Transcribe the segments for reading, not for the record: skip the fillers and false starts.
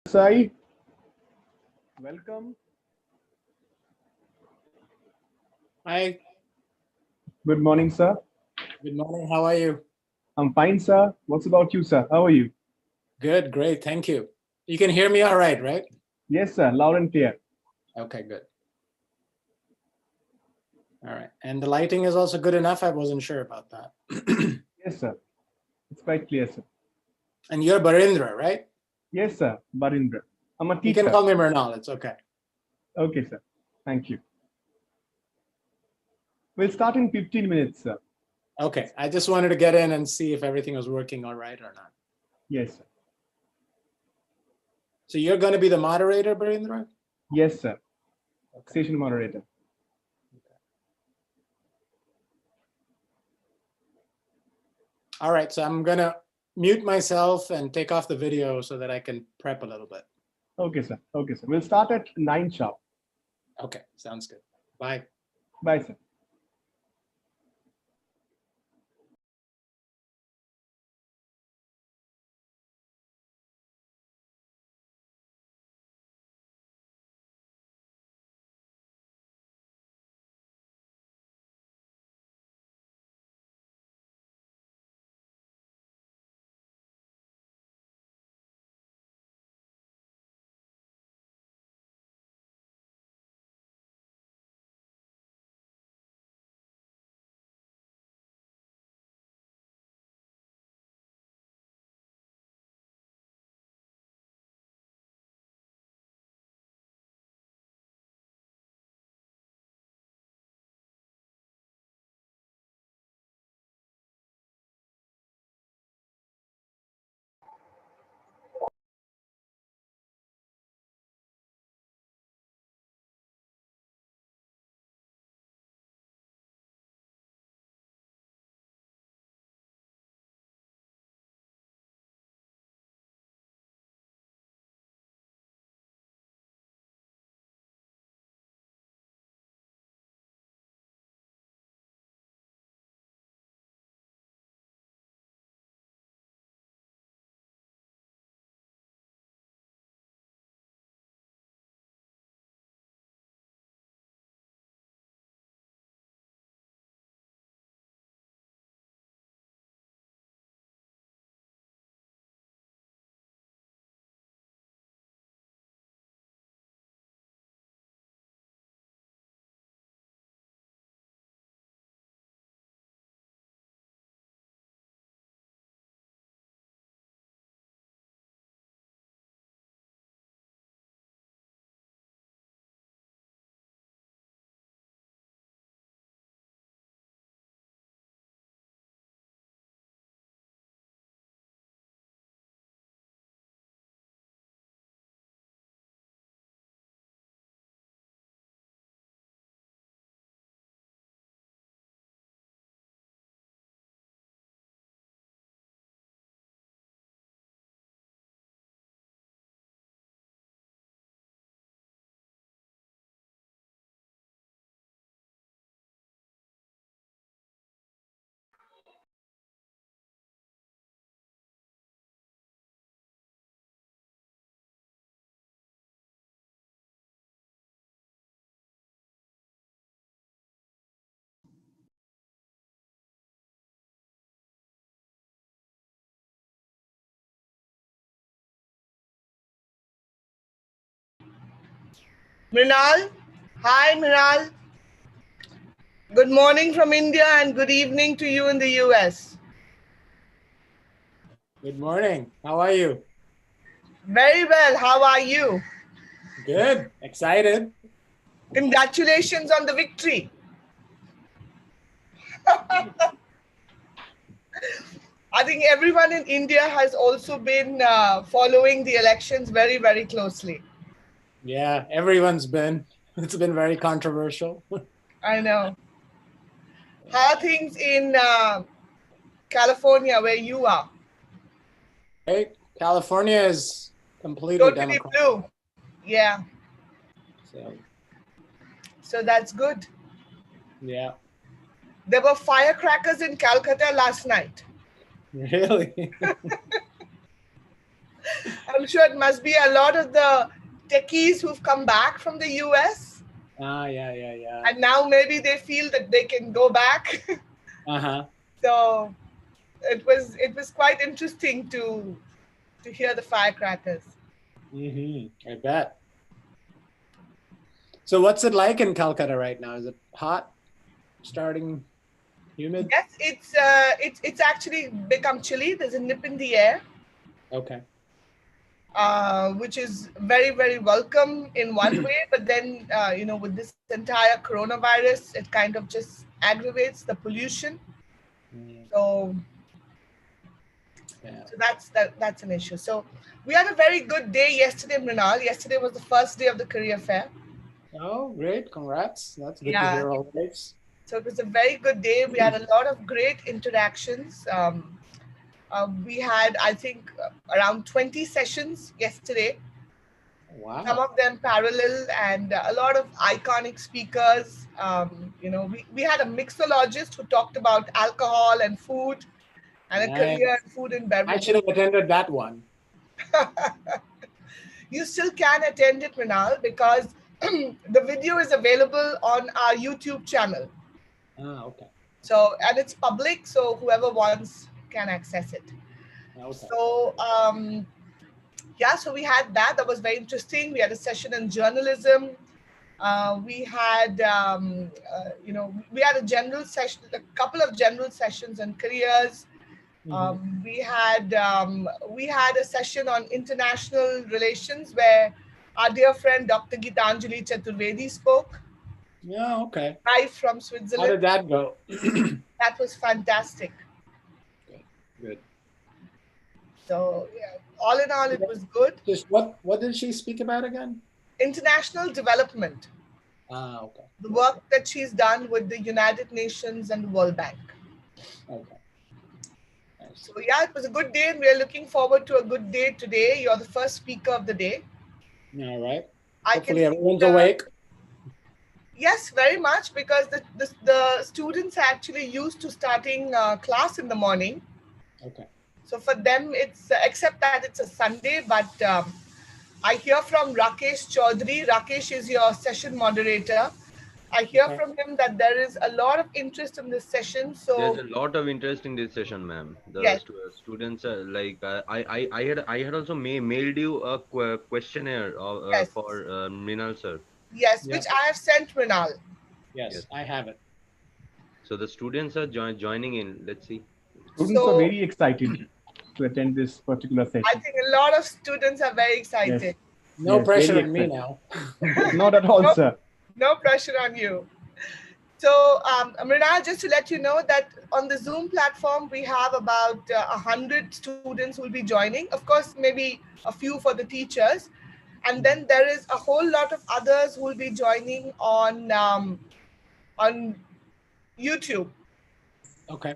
Desai, welcome. Hi, Good morning, sir. good morning. How are you? I'm fine, sir. What's about you, sir? How are you? Good, great. Thank you. You can hear me all right? Yes, sir. Loud and clear. Okay, good. All right. And the lighting is also good enough. I wasn't sure about that. Yes, sir. It's quite clear, sir. And you're Barindra, right? Yes, sir. Barindra. I'm a You teacher. can call me Mrinal. It's okay. Okay, sir. Thank you. We'll start in 15 minutes, sir. Okay. I just wanted to get in and see if everything was working all right or not. Yes, sir. So you're going to be the moderator, Barindra? Yes, sir. Okay. Station moderator. All right. So I'm going to mute myself and take off the video so that I can prep a little bit. Okay, sir. Okay, sir. We'll start at 9 sharp. Okay. Sounds good. Bye. Bye, sir. Mrinal, hi Mrinal. Good morning from India and good evening to you in the US. Good morning. How are you? Very well. How are you? Good. Excited. Congratulations on the victory. I think everyone in India has also been following the elections very, very closely. Yeah, everyone's been. It's been very controversial. I know. How are things in California where you are? Right? California is completely Totally Democratic. blue. Yeah. So, that's good. yeah. There were firecrackers in Kolkata last night. Really? I'm sure it must be a lot of the techies who've come back from the US, Yeah. and now maybe they feel that they can go back. Uh-huh. So it was quite interesting to hear the firecrackers. I bet. So what's it like in Calcutta right now? Is it hot? Starting humid? Yes, it's actually become chilly. There's a nip in the air, Okay. which is very, very welcome in one way. But then, with this entire coronavirus, it kind of just aggravates the pollution. So, Yeah. so that's an issue. So we had a very good day yesterday, Mrinal. Yesterday was the first day of the career fair. Oh, great. Congrats. That's good to Yeah. hear always. So it was a very good day. We had a lot of great interactions. We had, I think, around 20 sessions yesterday. Wow. Some of them parallel, and a lot of iconic speakers. We had a mixologist who talked about alcohol and food, and a career in food and I beverages. should have attended that one. You still can attend it, Mrinal, because the video is available on our YouTube channel. Okay. So, and it's public, so whoever wants can access it. Okay. So, so we had that. That was very interesting. We had a session in journalism. We had, we had a general session, a couple of general sessions on careers. We had a session on international relations where our dear friend Dr. Gitanjali Chaturvedi spoke. Yeah, okay. Live from How Switzerland. did that go? That was fantastic. Good. So yeah, all in all, it was good. Just what did she speak about again? International development. Okay. The work that she's done with the United Nations and the World Bank. Okay. Nice. So yeah, it was a good day, and we're looking forward to a good day today. You're the first speaker of the day. All right. I Hopefully can everyone's awake. Yes, very much, because the students are actually used to starting class in the morning. Okay. So for them, it's except that it's a Sunday, but I hear from Rakesh Chaudhary. Rakesh is your session moderator. I hear from him that there is a lot of interest in this session. So there's a lot of interest in this session, ma'am. The yes. Students are like I had also mailed you a questionnaire Yes. for Mrinal sir. Yes, which I have sent Mrinal. Yes, I have it. So the students are joining in. Let's see. Students are very excited to attend this particular session. I think a lot of students are very excited. Yes. No Yes, pressure very on me excited. now. Not at all, sir. No pressure on you. So, Mrinal, just to let you know that on the Zoom platform, we have about 100 students who will be joining. Of course, maybe a few for the teachers. And then there is a whole lot of others who will be joining on YouTube. Okay.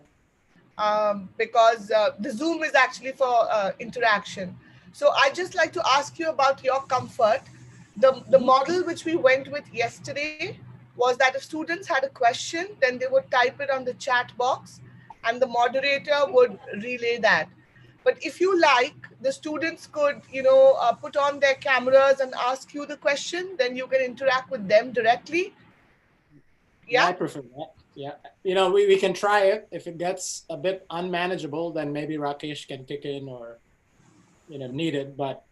Because the Zoom is actually for interaction. So I just like to ask you about your comfort. The model which we went with yesterday was that if students had a question, then they would type it on the chat box and the moderator would relay that. But if you like, the students could, put on their cameras and ask you the question, then you can interact with them directly. Yeah, I prefer that. Yeah. We can try it. If it gets a bit unmanageable, then maybe Rakesh can kick in or, needed, but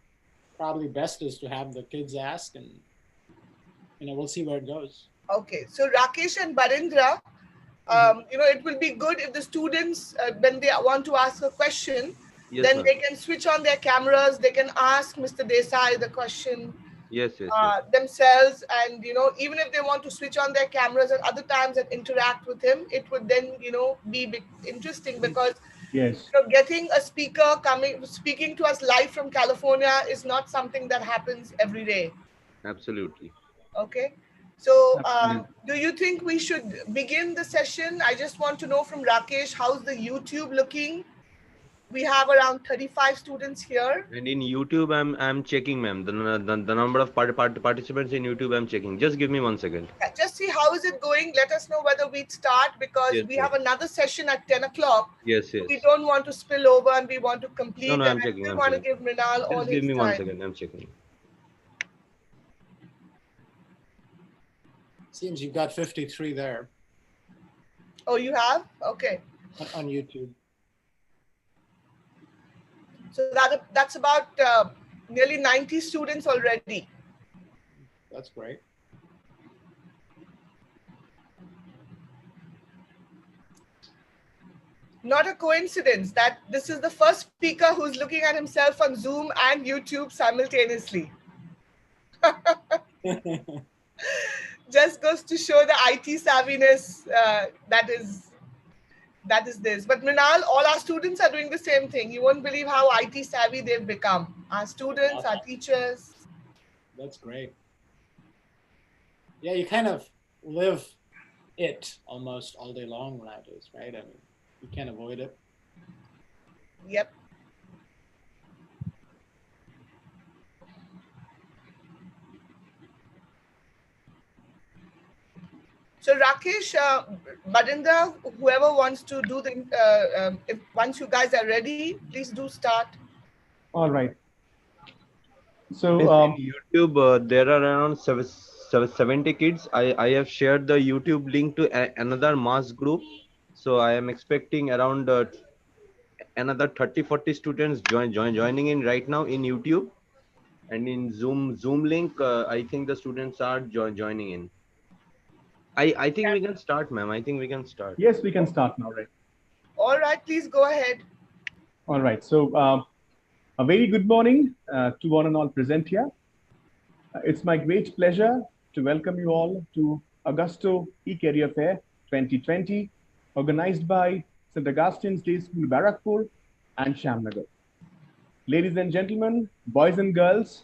probably best is to have the kids ask and, we'll see where it goes. Okay. So Rakesh and Barindra, it will be good if the students, when they want to ask a question, Yes, then ma'am. they can switch on their cameras. They can ask Mr. Desai the question Yes. themselves. And, even if they want to switch on their cameras at other times and interact with him, it would then, be interesting because yes, getting a speaker speaking to us live from California is not something that happens every day. Absolutely. Okay. So Absolutely. do you think we should begin the session? I just want to know from Rakesh, how's the YouTube looking? We have around 35 students here. And in YouTube, I'm checking, ma'am. The number of participants in YouTube, I'm checking. Just give me 1 second. Just see how is it going. Let us know whether we'd start, because Yes, we yes. have another session at 10 o'clock. Yes, yes. We don't want to spill over and we want to complete. No, And I'm I checking. still I'm want to checking. give Mrinal all Just give his me time. 1 second. I'm checking. Seems you've got 53 there Oh, you have? Okay. on YouTube. So that's about nearly 90 students already. That's great. Not a coincidence that this is the first speaker who's looking at himself on Zoom and YouTube simultaneously. Just goes to show the IT savviness that is this. But Mrinal, all our students are doing the same thing. You won't believe how IT savvy they've become. Our students, our teachers. That's great. Yeah, you kind of live it almost all day long nowadays, right? I mean, you can't avoid it. Yep. So Rakesh, Badinda, whoever wants to do the, if once you guys are ready, please do start. All right. So In YouTube, there are around 70 kids. I have shared the YouTube link to another mass group. So I am expecting around another 30-40 students joining in right now in YouTube. And in Zoom link, I think the students are joining in. I think we can start, ma'am. I think we can start. yes, we can start now, right? All right, please go ahead. All right. So a very good morning to one and all present here. It's my great pleasure to welcome you all to Augusto E-Career Fair 2020, organized by St. Augustine's Day School, Barakpur and Shamnagar. Ladies and gentlemen, boys and girls,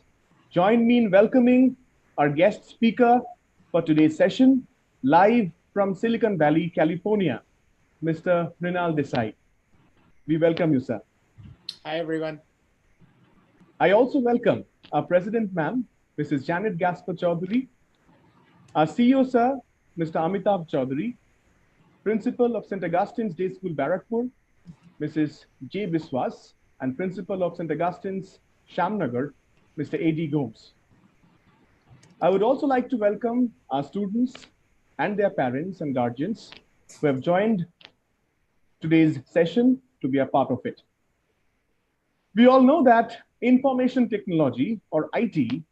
join me in welcoming our guest speaker for today's session, live from Silicon Valley, California, Mr. Mrinal Desai. We welcome you, sir. Hi, everyone. I also welcome our President, ma'am, Mrs. Janet Gaspar Chaudhary, our CEO, sir, Mr. Amitabh Chaudhary, Principal of St. Augustine's Day School, Barakpur, Mrs. J. Biswas, and Principal of St. Augustine's Shamnagar, Mr. A.D. Gomes. I would also like to welcome our students and their parents and guardians who have joined today's session to be a part of it. We all know that information technology, or IT,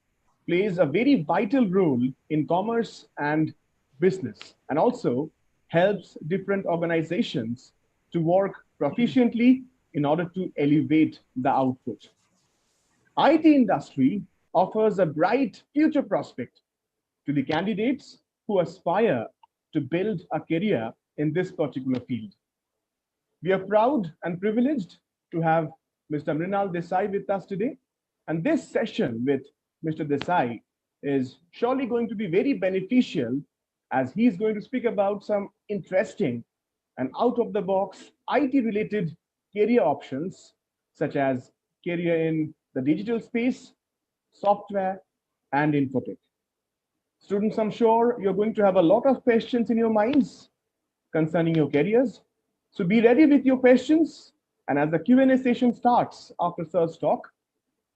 plays a very vital role in commerce and business, and also helps different organizations to work proficiently in order to elevate the output. IT industry offers a bright future prospect to the candidates who aspire to build a career in this particular field. We are proud and privileged to have Mr. Mrinal Desai with us today. And this session with Mr. Desai is surely going to be very beneficial, as he's going to speak about some interesting and out-of-the-box IT-related career options, such as career in the digital space, software, and Infotech. Students, I'm sure you're going to have a lot of questions in your minds concerning your careers. So be ready with your questions. And as the Q&A session starts after Sir's talk,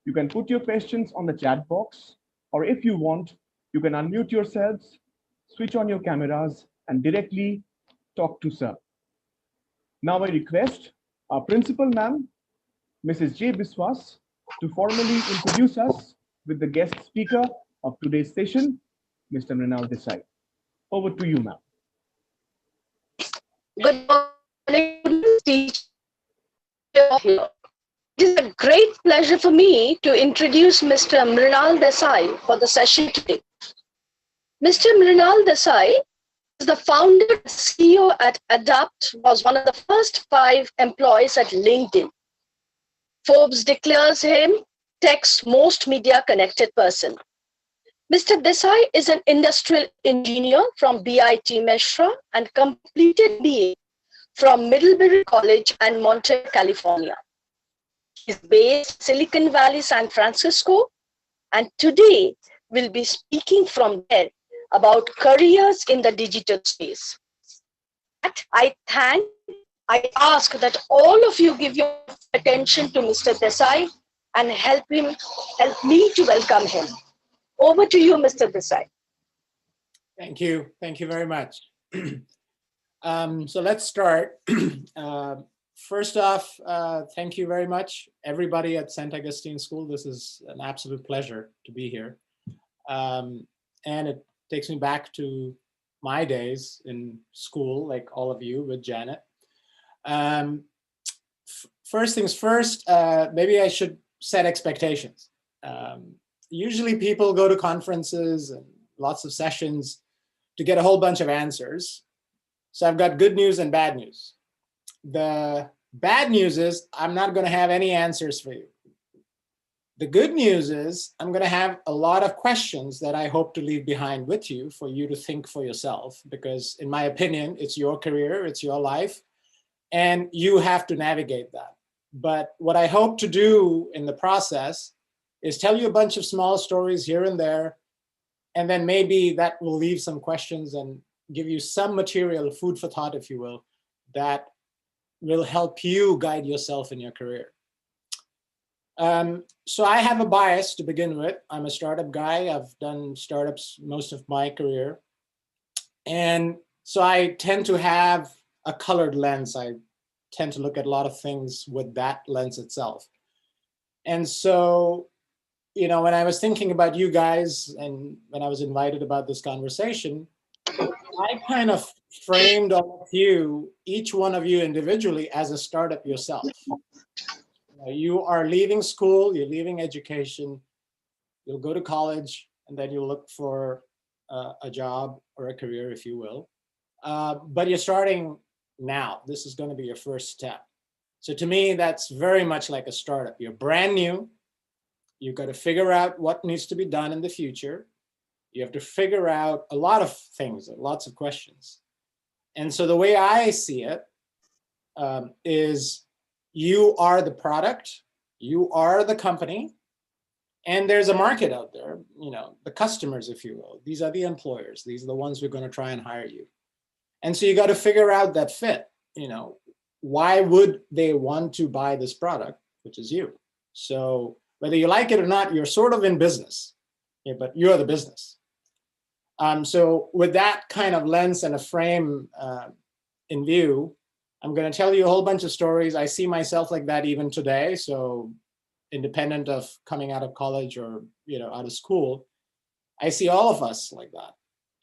you can put your questions on the chat box, or if you want, you can unmute yourselves, switch on your cameras, and directly talk to Sir. Now I request our principal, ma'am, Mrs. J. Biswas, to formally introduce us with the guest speaker of today's session, Mr. Mrinal Desai. Over to you, ma'am. Good morning, teacher. It is a great pleasure for me to introduce Mr. Mrinal Desai for the session today. Mr. Mrinal Desai is the founder and CEO at Adapt, was one of the first 5 employees at LinkedIn. Forbes declares him Tech's most media connected person. Mr. Desai is an industrial engineer from BIT Meshra and completed BA from Middlebury College and Monterey, California. She's based Silicon Valley, San Francisco, and today we'll be speaking from there about careers in the digital space. But I ask that all of you give your attention to Mr. Desai and help me to welcome him. Over to you, Mr. Desai. Thank you. Thank you very much. So let's start. First off, thank you very much, everybody at St. Augustine School. This is an absolute pleasure to be here. And it takes me back to my days in school, like all of you with Janet. First things first, maybe I should set expectations. Usually people go to conferences and lots of sessions to get a whole bunch of answers. So I've got good news and bad news. The bad news is I'm not going to have any answers for you. The good news is I'm going to have a lot of questions that I hope to leave behind with you for you to think for yourself, because in my opinion, it's your career, it's your life, and you have to navigate that. But what I hope to do in the process is tell you a bunch of small stories here and there, and then maybe that will leave some questions and give you some material, food for thought, if you will, that will help you guide yourself in your career. So I have a bias to begin with. I'm a startup guy. I've done startups most of my career. And so I tend to have a colored lens. I tend to look at a lot of things with that lens itself. And so, you know, when I was thinking about you guys and when I was invited about this conversation, I kind of framed all of you, each one of you individually, as a startup yourself. You are leaving school, you're leaving education, you'll go to college, and then you'll look for a job or a career, if you will. But you're starting now. This is going to be your first step. So to me, that's very much like a startup. You're brand new. You've got to figure out what needs to be done in the future. You have to figure out a lot of things, lots of questions. And so the way I see it is you are the product, you are the company, and there's a market out there, you know, the customers, if you will. These are the employers. These are the ones who are going to try and hire you. And so you got to figure out that fit, you know, why would they want to buy this product, which is you? So whether you like it or not, you're sort of in business, yeah, but you're the business. So with that kind of lens and a frame in view, I'm going to tell you a whole bunch of stories. I see myself like that even today. So independent of coming out of college or, you know, out of school, I see all of us like that,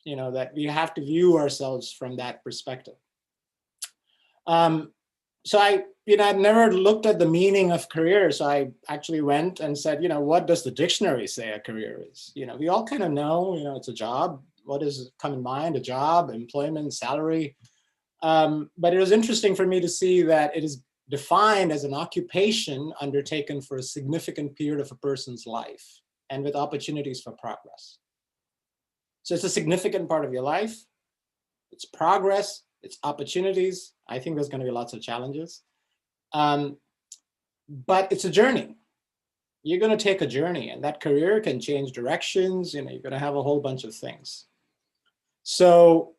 you know, that we have to view ourselves from that perspective. So I'd never looked at the meaning of career. So I actually went and said, you know, what does the dictionary say a career is? You know, we all kind of know, you know, it's a job. What does come in mind? A job, employment, salary. But it was interesting for me to see that it is defined as an occupation undertaken for a significant period of a person's life and with opportunities for progress. So it's a significant part of your life. It's progress, it's opportunities. I think there's going to be lots of challenges. But it's a journey. You're going to take a journey, and that career can change directions. You know, you're going to have a whole bunch of things. So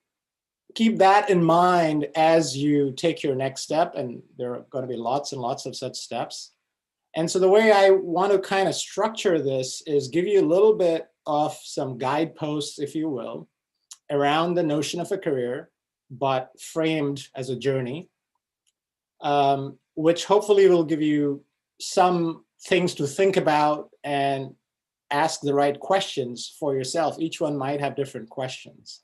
keep that in mind as you take your next step, and there are going to be lots and lots of such steps. And so the way I want to kind of structure this is give you a little bit of some guideposts, if you will, around the notion of a career, but framed as a journey, which hopefully will give you some things to think about and ask the right questions for yourself. Each one might have different questions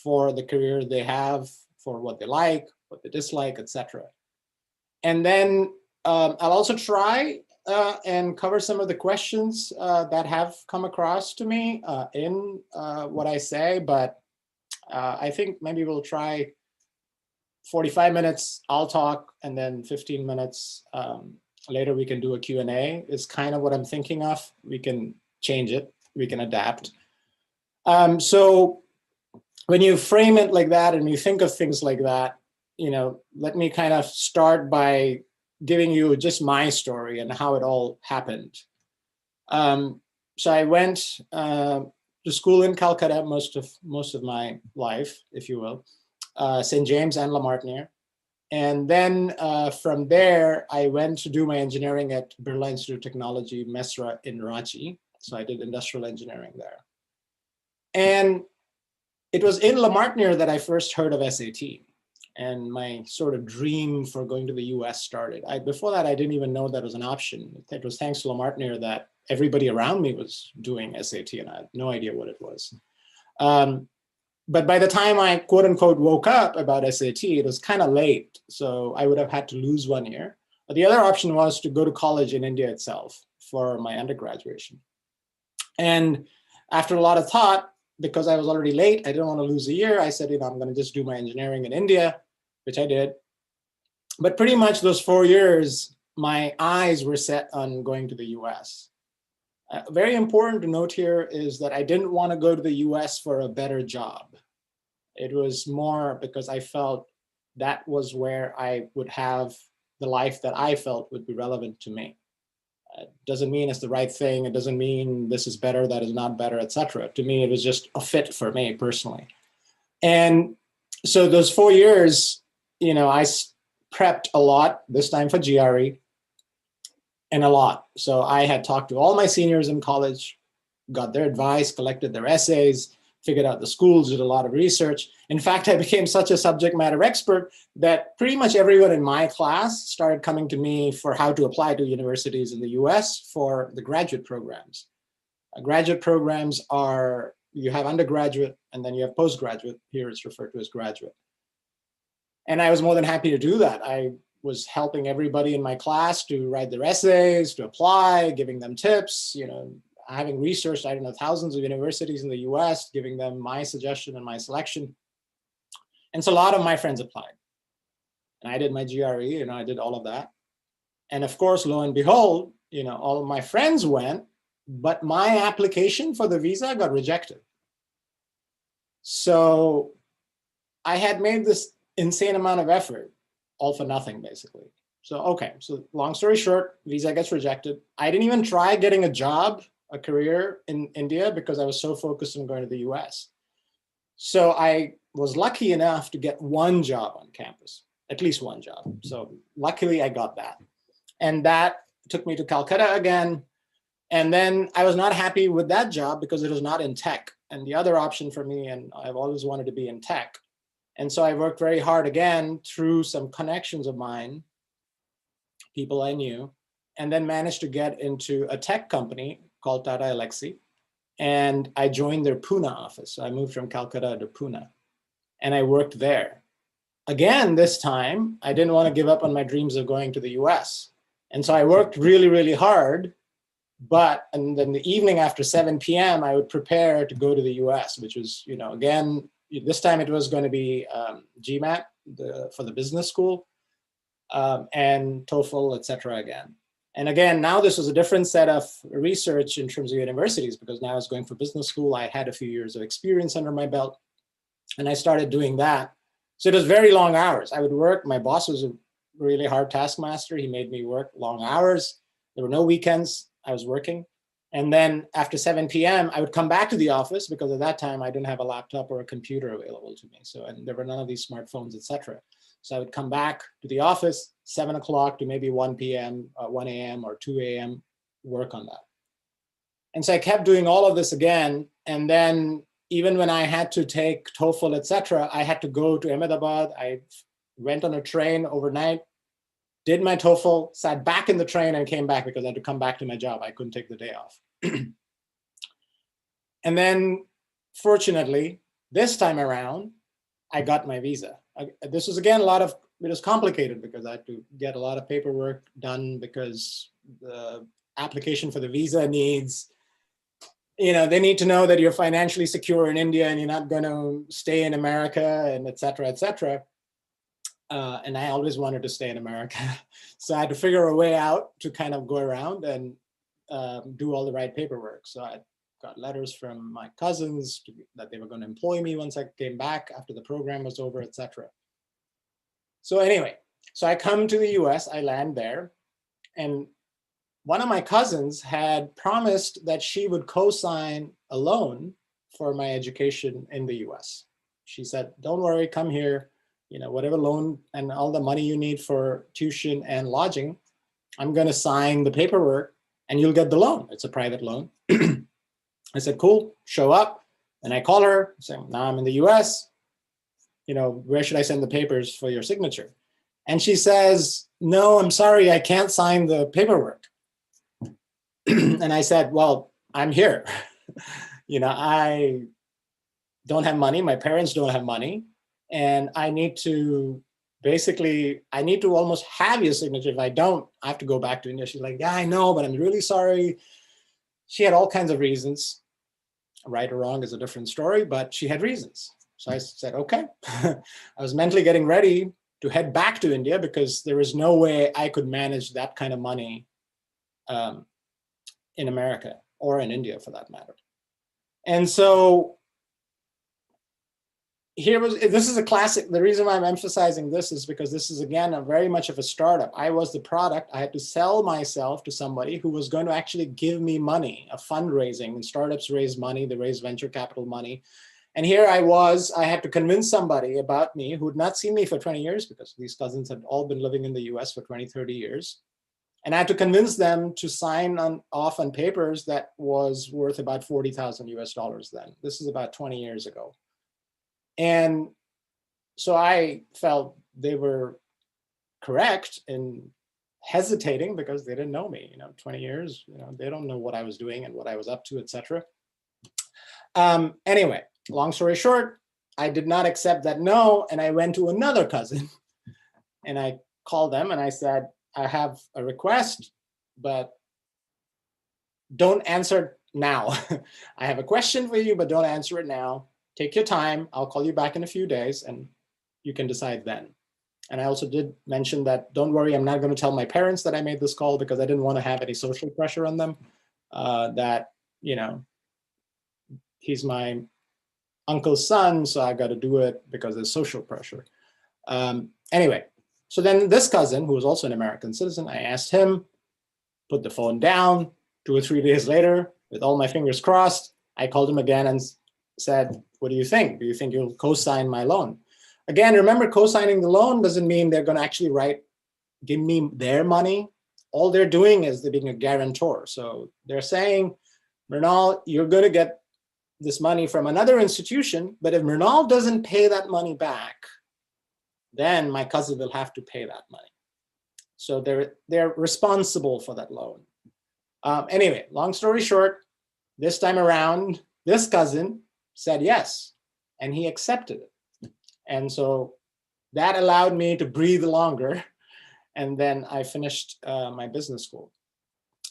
for the career they have, for what they like, what they dislike, etc. And then I'll also try and cover some of the questions that have come across to me in what I say, but I think maybe we'll try 45 minutes, I'll talk, and then 15 minutes later we can do a Q&A is kind of what I'm thinking of. We can change it, we can adapt. So when you frame it like that and you think of things like that, you know, let me kind of start by giving you just my story and how it all happened. So I went to school in Calcutta most of my life, if you will, St. James and La Martiniere. And then from there, I went to do my engineering at Birla Institute of Technology, Mesra in Ranchi. So I did industrial engineering there. And it was in La Martiniere that I first heard of SAT. And my sort of dream for going to the US started. Before that, I didn't even know that was an option. It was thanks to La Martiniere that everybody around me was doing SAT, and I had no idea what it was. But by the time I, quote unquote, woke up about SAT, it was kind of late. So I would have had to lose 1 year. But the other option was to go to college in India itself for my undergraduation. And after a lot of thought, because I was already late, I didn't want to lose a year. I said, I'm going to just do my engineering in India, which I did. But pretty much those 4 years, my eyes were set on going to the US. Very important to note here is that I didn't want to go to the US for a better job. It was more because I felt that was where I would have the life that I felt would be relevant to me. It doesn't mean it's the right thing. It doesn't mean this is better, that is not better, etc. To me, it was just a fit for me personally. And so those 4 years, I prepped a lot, this time for GRE, and a lot. So I had talked to all my seniors in college, got their advice, collected their essays, figured out the schools, did a lot of research. In fact, I became such a subject matter expert that pretty much everyone in my class started coming to me for how to apply to universities in the US for the graduate programs. Graduate programs are, you have undergraduate and then you have postgraduate. Here it's referred to as graduate. And I was more than happy to do that. I was helping everybody in my class to write their essays, to apply, giving them tips, having researched, I don't know, thousands of universities in the US, giving them my suggestion and my selection. And so a lot of my friends applied. And I did my GRE, I did all of that. And of course, lo and behold, all of my friends went, but my application for the visa got rejected. So I had made this insane amount of effort, all for nothing, basically. So, okay, so long story short, visa gets rejected. I didn't even try getting a job, a career in India because I was so focused on going to the US. So I was lucky enough to get one job on campus, at least one job. So luckily I got that. And that took me to Calcutta again. And then I was not happy with that job because it was not in tech. And the other option for me, and I've always wanted to be in tech. And so I worked very hard again through some connections of mine, people I knew, and then managed to get into a tech company called Tata Elxsi. And I joined their Pune office. So I moved from Calcutta to Pune and I worked there. Again, this time, I didn't want to give up on my dreams of going to the US. And so I worked really, really hard. And then the evening after 7 p.m., I would prepare to go to the US, which was, again, this time it was going to be GMAT for the business school and TOEFL, et cetera, again. And again, now this was a different set of research in terms of universities because now I was going for business school. I had a few years of experience under my belt and I started doing that. So it was very long hours. I would work. My boss was a really hard taskmaster. He made me work long hours. There were no weekends. I was working. And then after 7 p.m., I would come back to the office because at that time I didn't have a laptop or a computer available to me. So, and there were none of these smartphones, et cetera. So I would come back to the office, 7 o'clock to maybe 1 p.m., 1 a.m. or 2 a.m., work on that. And so I kept doing all of this again. And then even when I had to take TOEFL, et cetera, I had to go to Ahmedabad. I went on a train overnight, did my TOEFL, sat back in the train and came back because I had to come back to my job. I couldn't take the day off. And then fortunately, this time around, I got my visa. This was again, it was complicated because I had to get a lot of paperwork done because the application for the visa needs, they need to know that you're financially secure in India and you're not going to stay in America and et cetera, et cetera. And I always wanted to stay in America. So I had to figure a way out to kind of go around and do all the right paperwork. So I got letters from my cousins that they were going to employ me once I came back after the program was over, et cetera. So anyway, So I come to the US, I land there, and one of my cousins had promised that she would co-sign a loan for my education in the US. She said, don't worry, come here, whatever loan and all the money you need for tuition and lodging, I'm going to sign the paperwork and you'll get the loan. It's a private loan. I said, cool, show up. And I call her, saying, now I'm in the US, where should I send the papers for your signature? And she says, no, I'm sorry, I can't sign the paperwork. And I said, well, I'm here. I don't have money. My parents don't have money. And I need to almost have your signature. If I don't, I have to go back to India. She's like, yeah, I know, but I'm really sorry. She had all kinds of reasons. Right or wrong is a different story, but she had reasons. So I said, okay. I was mentally getting ready to head back to India because there was no way I could manage that kind of money in America or in India for that matter. And so this is a classic. The reason why I'm emphasizing this is because this is, again, a very much of a startup. I was the product. I had to sell myself to somebody who was going to actually give me money, a fundraising. And startups raise money, they raise venture capital money. And here I had to convince somebody about me who had not seen me for 20 years because these cousins had all been living in the US for 20, 30 years. And I had to convince them to sign off on papers that was worth about 40,000 US dollars then. This is about 20 years ago. And so I felt they were correct in hesitating because they didn't know me, 20 years, they don't know what I was doing and what I was up to, etc. Anyway, long story short, I did not accept that no, and I went to another cousin and I called them and I said, I have a request, but don't answer now. I have a question for you, but don't answer it now. Take your time. I'll call you back in a few days and you can decide then. And I also did mention that, don't worry, I'm not going to tell my parents that I made this call because I didn't want to have any social pressure on them. That, he's my uncle's son, so I got to do it because there's social pressure. Anyway, so then this cousin, who was also an American citizen, I asked him, put the phone down. 2 or 3 days later, with all my fingers crossed, I called him again and said, what do you think? Do you think you'll co-sign my loan? Again, remember, co-signing the loan doesn't mean they're going to actually give me their money. All they're doing is they're being a guarantor. So they're saying, Mrinal, you're going to get this money from another institution, but if Mrinal doesn't pay that money back, then my cousin will have to pay that money. So they're responsible for that loan. Anyway, long story short, this time around, this cousin said yes, and he accepted it. And so that allowed me to breathe longer. And then I finished my business school.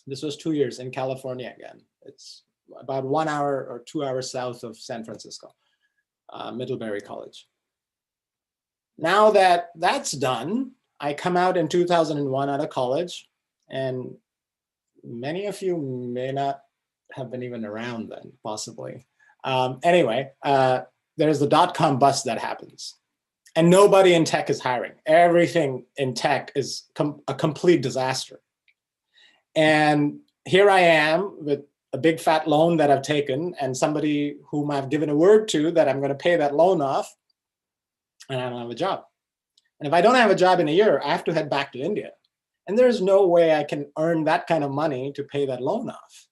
This was 2 years in California again. It's about 1 hour or 2 hours south of San Francisco, Middlebury College. Now that that's done, I come out in 2001 out of college, and many of you may not have been even around then, possibly. Anyway, there's the dot-com bust that happens. And nobody in tech is hiring. Everything in tech is a complete disaster. And here I am with a big fat loan that I've taken and somebody whom I've given a word to that I'm going to pay that loan off, and I don't have a job. And if I don't have a job in a year, I have to head back to India. And there's no way I can earn that kind of money to pay that loan off.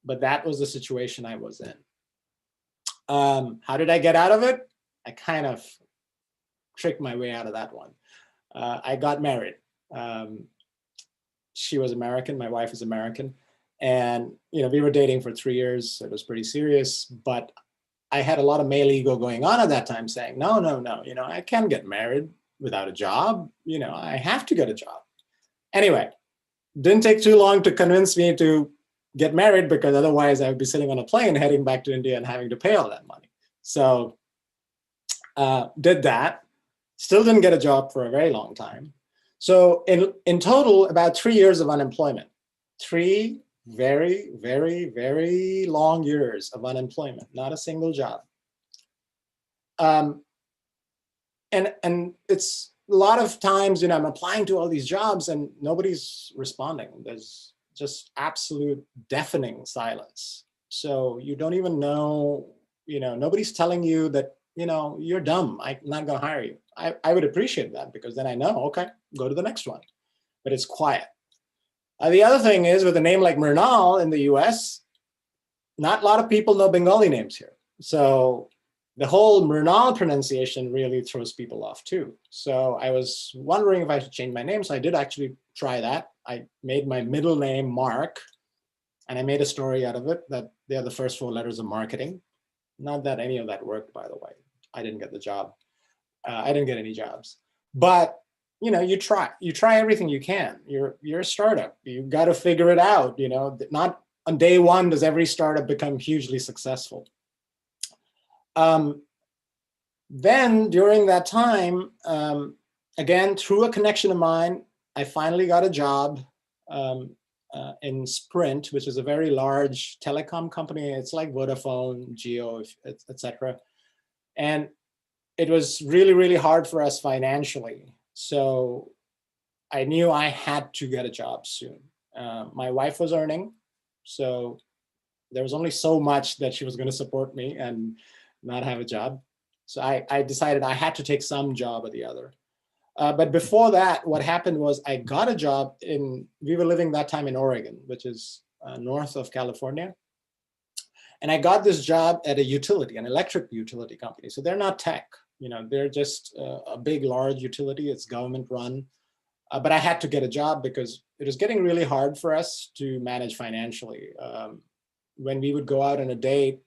But that was the situation I was in. How did I get out of it? I kind of tricked my way out of that one. I got married. She was American, my wife is American. And we were dating for 3 years. It was pretty serious, but I had a lot of male ego going on at that time saying, no, I can't get married without a job. I have to get a job. Anyway, didn't take too long to convince me to get married because otherwise I would be sitting on a plane heading back to India and having to pay all that money. So did that, still didn't get a job for a very long time. So in total, about 3 years of unemployment, 3 very, very, very long years of unemployment, not a single job. And it's a lot of times, I'm applying to all these jobs and nobody's responding. There's just absolute deafening silence. So you don't even know, nobody's telling you that, you're dumb. I'm not going to hire you. I would appreciate that, because then I know, okay, go to the next one. But it's quiet. The other thing is, with a name like Mrinal in the US, not a lot of people know Bengali names here. So the whole Mrinal pronunciation really throws people off too. So I was wondering if I should change my name. So I did actually try that. I made my middle name Mark, and I made a story out of it that they are the first 4 letters of marketing. Not that any of that worked, by the way. I didn't get the job. I didn't get any jobs. But you try everything you can. You're a startup. You got to figure it out. Not on day one does every startup become hugely successful. Then during that time, again, through a connection of mine, I finally got a job in Sprint, which is a very large telecom company. It's like Vodafone, Geo, etc. And it was really, really hard for us financially. So I knew I had to get a job soon. My wife was earning, so there was only so much that she was going to support me and not have a job. So I decided I had to take some job or the other. But before that, what happened was I got a job we were living that time in Oregon, which is north of California. And I got this job at an electric utility company. So they're not tech, they're just a big, large utility. It's government run. But I had to get a job because it was getting really hard for us to manage financially. When we would go out on a date,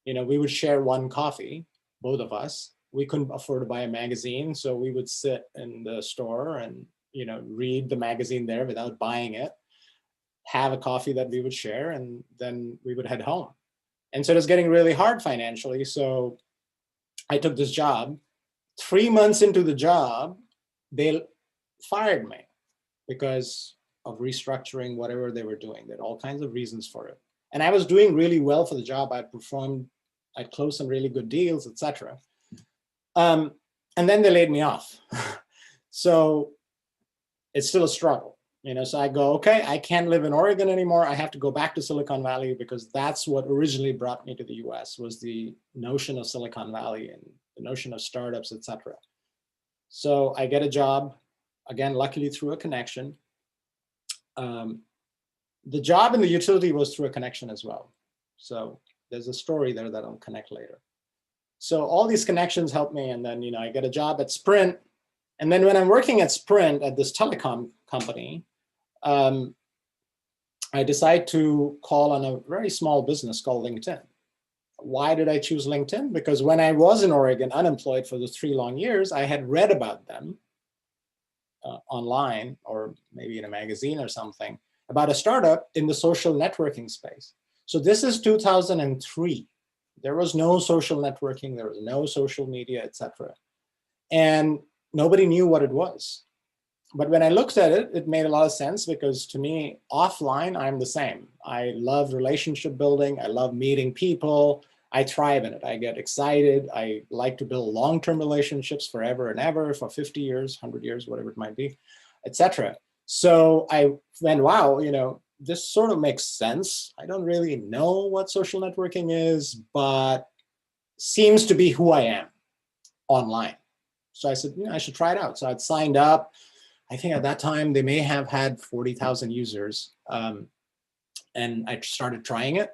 we would share one coffee, both of us. We couldn't afford to buy a magazine, so we would sit in the store and read the magazine there without buying it, have a coffee that we would share, and then we would head home. And so it was getting really hard financially. So I took this job. 3 months into the job, they fired me because of restructuring, whatever they were doing. There are all kinds of reasons for it. And I was doing really well for the job. I'd closed some really good deals, etc. And then they laid me off. So it's still a struggle. So I go, okay, I can't live in Oregon anymore. I have to go back to Silicon Valley, because that's what originally brought me to the US, was the notion of Silicon Valley and the notion of startups, etc. So I get a job, again, luckily through a connection. The job in the utility was through a connection as well. So there's a story there that I'll connect later. So all these connections help me. And then, I get a job at Sprint. And then when I'm working at Sprint at this telecom company, I decide to call on a very small business called LinkedIn. Why did I choose LinkedIn? Because when I was in Oregon, unemployed for the 3 long years, I had read about them online, or maybe in a magazine or something, about a startup in the social networking space. So this is 2003. There was no social networking, there was no social media, etc. And nobody knew what it was. But when I looked at it, it made a lot of sense, because to me, offline, I'm the same. I love relationship building. I love meeting people. I thrive in it. I get excited. I like to build long-term relationships forever and ever, for 50 years, 100 years, whatever it might be, etc. So I went, wow, this sort of makes sense. I don't really know what social networking is, but seems to be who I am online. So I said, I should try it out. So I'd signed up. I think at that time they may have had 40,000 users. And I started trying it.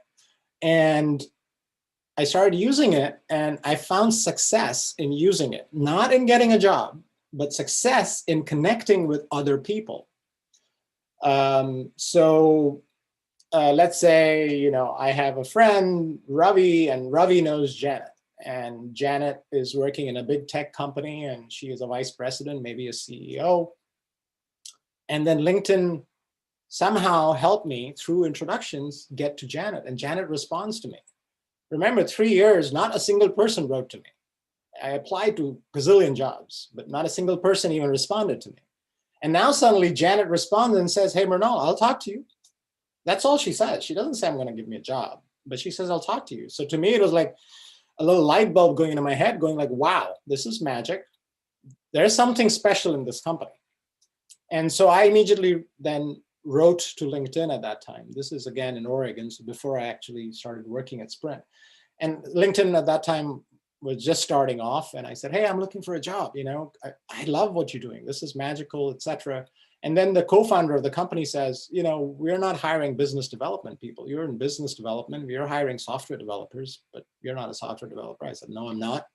And I started using it, and I found success in using it, not in getting a job, but success in connecting with other people. Let's say, I have a friend, Ravi, and Ravi knows Janet. And Janet is working in a big tech company, and she is a vice president, maybe a CEO. And then LinkedIn somehow helped me through introductions get to Janet, and Janet responds to me. Remember, 3 years, not a single person wrote to me. I applied to a gazillion jobs, but not a single person even responded to me. And now suddenly Janet responds and says, hey, Mrinal, I'll talk to you. That's all she says. She doesn't say I'm going to give me a job, but she says, I'll talk to you. So to me, it was like a little light bulb going into my head, going like, wow, this is magic. there's something special in this company. And so I immediately then wrote to LinkedIn at that time. This is again in Oregon, so before I actually started working at Sprint. And LinkedIn at that time was just starting off. And I said, hey, I'm looking for a job. I love what you're doing. This is magical, etc. And then the co-founder of the company says, we're not hiring business development people. You're in business development. We're hiring software developers, but you're not a software developer. I said, no, I'm not.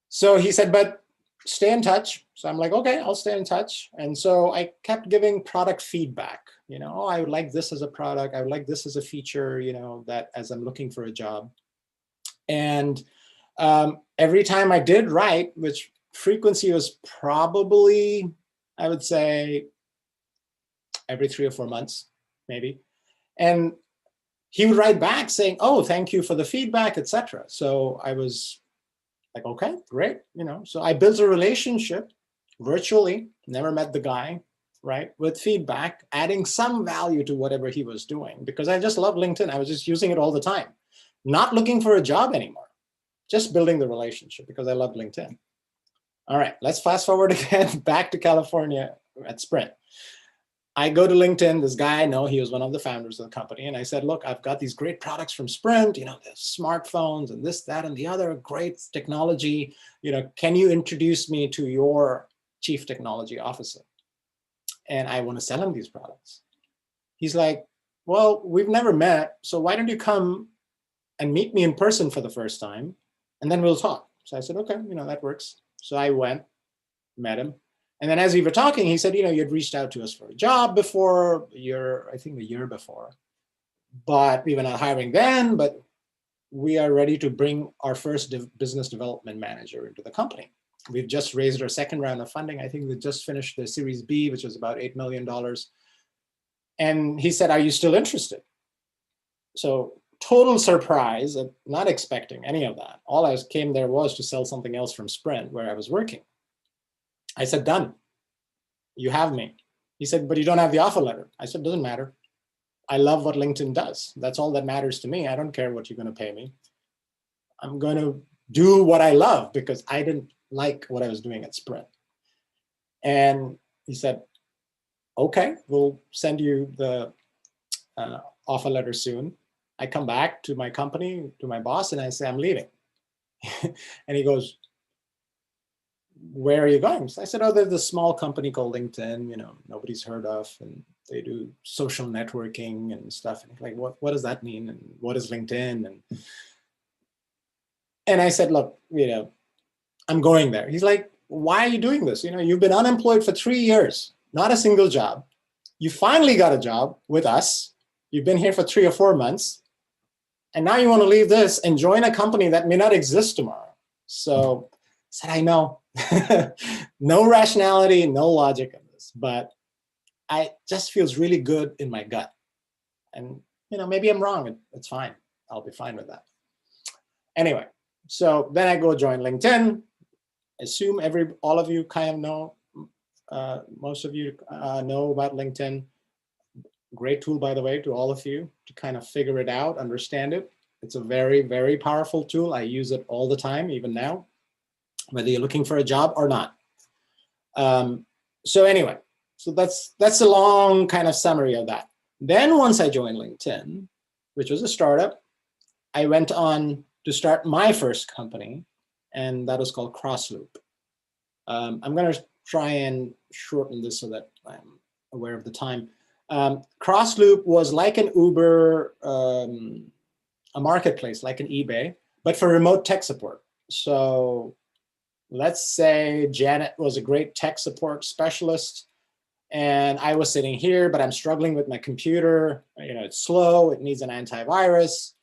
So he said, but stay in touch. So I'm like, okay, I'll stay in touch. And so I kept giving product feedback. Oh, I would like this as a product. I would like this as a feature, that as I'm looking for a job. And every time I did write, which frequency was probably, I would say, every 3 or 4 months, maybe. And he would write back saying, oh, thank you for the feedback, etc. So I was like, okay, great. So I built a relationship virtually, never met the guy, right? With feedback, adding some value to whatever he was doing, because I just love LinkedIn. I was just using it all the time, not looking for a job anymore, just building the relationship because I love LinkedIn. All right, let's fast forward again back to California at Sprint. I go to LinkedIn, this guy I know, he was one of the founders of the company. And I said, look, I've got these great products from Sprint, the smartphones and this, that, and the other great technology. Can you introduce me to your chief technology officer? And I want to sell him these products. He's like, well, we've never met. So why don't you come and meet me in person for the first time? And then we'll talk. So I said, okay, that works. So I went, met him. And then as we were talking, he said, you'd reached out to us for a job before, a year before. But we were not hiring then, but we are ready to bring our first business development manager into the company. We've just raised our second round of funding. I think we just finished the Series B, which was about $8 million. And he said, are you still interested? So total surprise, not expecting any of that. All I came there was to sell something else from Sprint where I was working. I said, done. You have me. He said, but you don't have the offer letter. I said, doesn't matter. I love what LinkedIn does. That's all that matters to me. I don't care what you're going to pay me. I'm going to do what I love because I didn't like what I was doing at Sprint. And he said, okay, we'll send you the offer letter soon. I come back to my company, to my boss, and I say, I'm leaving. And he goes, where are you going? So I said, oh, there's a small company called LinkedIn, nobody's heard of, and they do social networking and stuff. And like, what does that mean? And what is LinkedIn? And I said, look, I'm going there. He's like, why are you doing this? You've been unemployed for 3 years, not a single job. You finally got a job with us. You've been here for 3 or 4 months. And now you want to leave this and join a company that may not exist tomorrow. So I said, I know. No rationality, no logic in this, but I just feels really good in my gut. And, maybe I'm wrong. It's fine. I'll be fine with that. Anyway, so then I go join LinkedIn. Assume all of you kind of know, most of you know about LinkedIn. Great tool, by the way, to all of you to kind of figure it out, understand it. It's a very, very powerful tool. I use it all the time, even now, whether you're looking for a job or not. So anyway, so that's a long kind of summary of that. Then once I joined LinkedIn, which was a startup, I went on to start my first company, and that was called Crossloop. I'm going to try and shorten this so that I'm aware of the time. Crossloop was like an Uber, a marketplace, like an eBay, but for remote tech support. So let's say Janet was a great tech support specialist, and I was sitting here, but I'm struggling with my computer. It's slow, it needs an antivirus,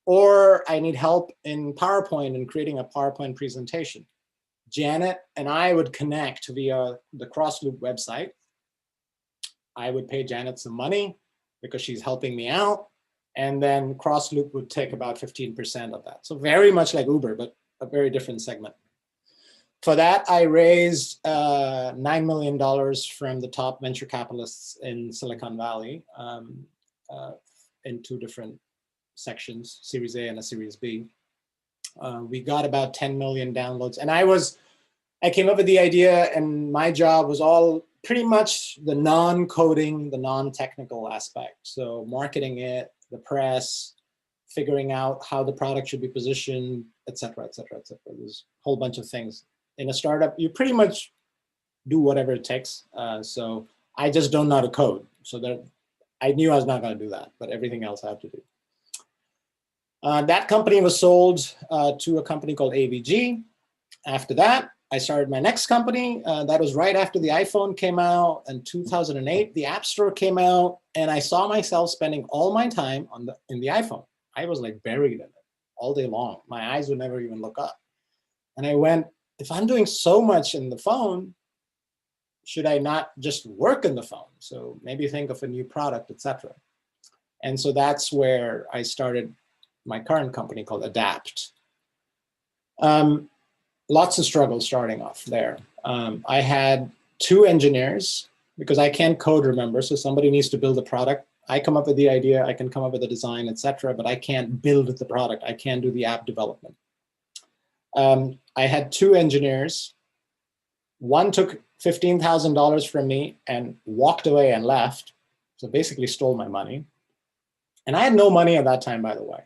or I need help in PowerPoint and creating a PowerPoint presentation. Janet and I would connect via the Crossloop website. I would pay Janet some money because she's helping me out. And then Crossloop would take about 15% of that. So very much like Uber, but a very different segment. For that, I raised $9 million from the top venture capitalists in Silicon Valley in 2 different sections, Series A and a Series B. We got about 10 million downloads. And I was I came up with the idea, and my job was all pretty much the non-coding, the non-technical aspect. So marketing it, the press, figuring out how the product should be positioned, et cetera, et cetera, et cetera. There's a whole bunch of things. In a startup, you pretty much do whatever it takes. So I just don't know how to code. So that I knew I was not going to do that, but everything else I have to do. That company was sold to a company called AVG. After that, I started my next company. That was right after the iPhone came out. In 2008, the App Store came out, and I saw myself spending all my time in the iPhone. I was like buried in it all day long. My eyes would never even look up. And I went, if I'm doing so much in the phone, should I not just work in the phone? So maybe think of a new product, etc. And so that's where I started my current company called Adapt. Lots of struggles starting off there. I had 2 engineers because I can't code, remember, so somebody needs to build a product. I come up with the idea, I can come up with the design, etc., but I can't build the product. I can't do the app development. I had 2 engineers. One took $15,000 from me and walked away and left. So basically stole my money. And I had no money at that time, by the way.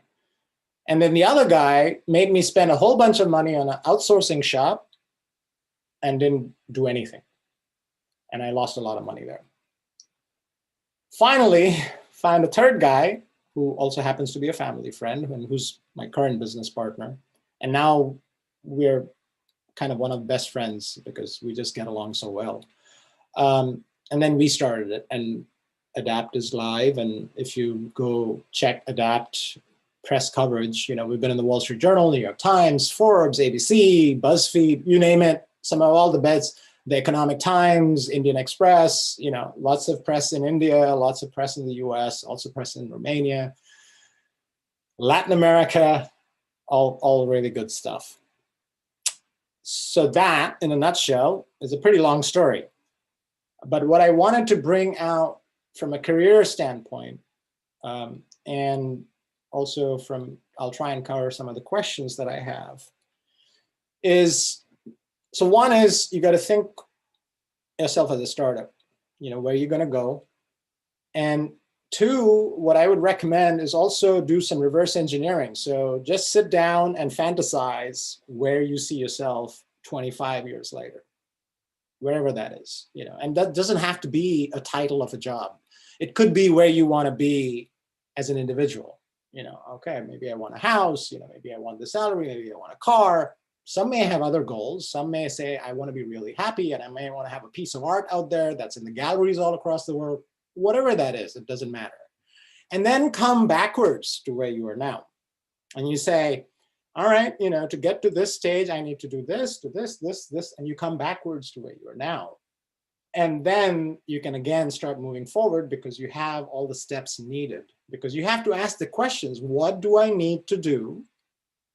And then the other guy made me spend a whole bunch of money on an outsourcing shop and didn't do anything. And I lost a lot of money there. Finally, found a third guy who also happens to be a family friend and who's my current business partner. And now we're kind of one of the best friends because we just get along so well. And then we started it, and Adapt is live. And if you go check Adapt press coverage, you know, we've been in the Wall Street Journal, New York Times, Forbes, ABC, BuzzFeed, you name it, some of all the bets, the Economic Times, Indian Express, you know, lots of press in India, lots of press in the US, also press in Romania, Latin America, all really good stuff. So that, in a nutshell, is a pretty long story. But what I wanted to bring out from a career standpoint, and also from, I'll try and cover some of the questions that I have, is, so one is you got to think yourself as a startup, you know, where you're going to go. And 2, what I would recommend is also do some reverse engineering. So just sit down and fantasize where you see yourself 25 years later, wherever that is, you know, and that doesn't have to be a title of a job. It could be where you want to be as an individual. You know, okay, maybe I want a house, you know, maybe I want the salary, maybe I want a car. Some may have other goals. Some may say, I want to be really happy and I may want to have a piece of art out there that's in the galleries all across the world. Whatever that is, it doesn't matter. And then come backwards to where you are now. And you say, all right, you know, to get to this stage, I need to do this, do this, this, this, and you come backwards to where you are now. And then you can again start moving forward because you have all the steps needed. Because you have to ask the questions, what do I need to do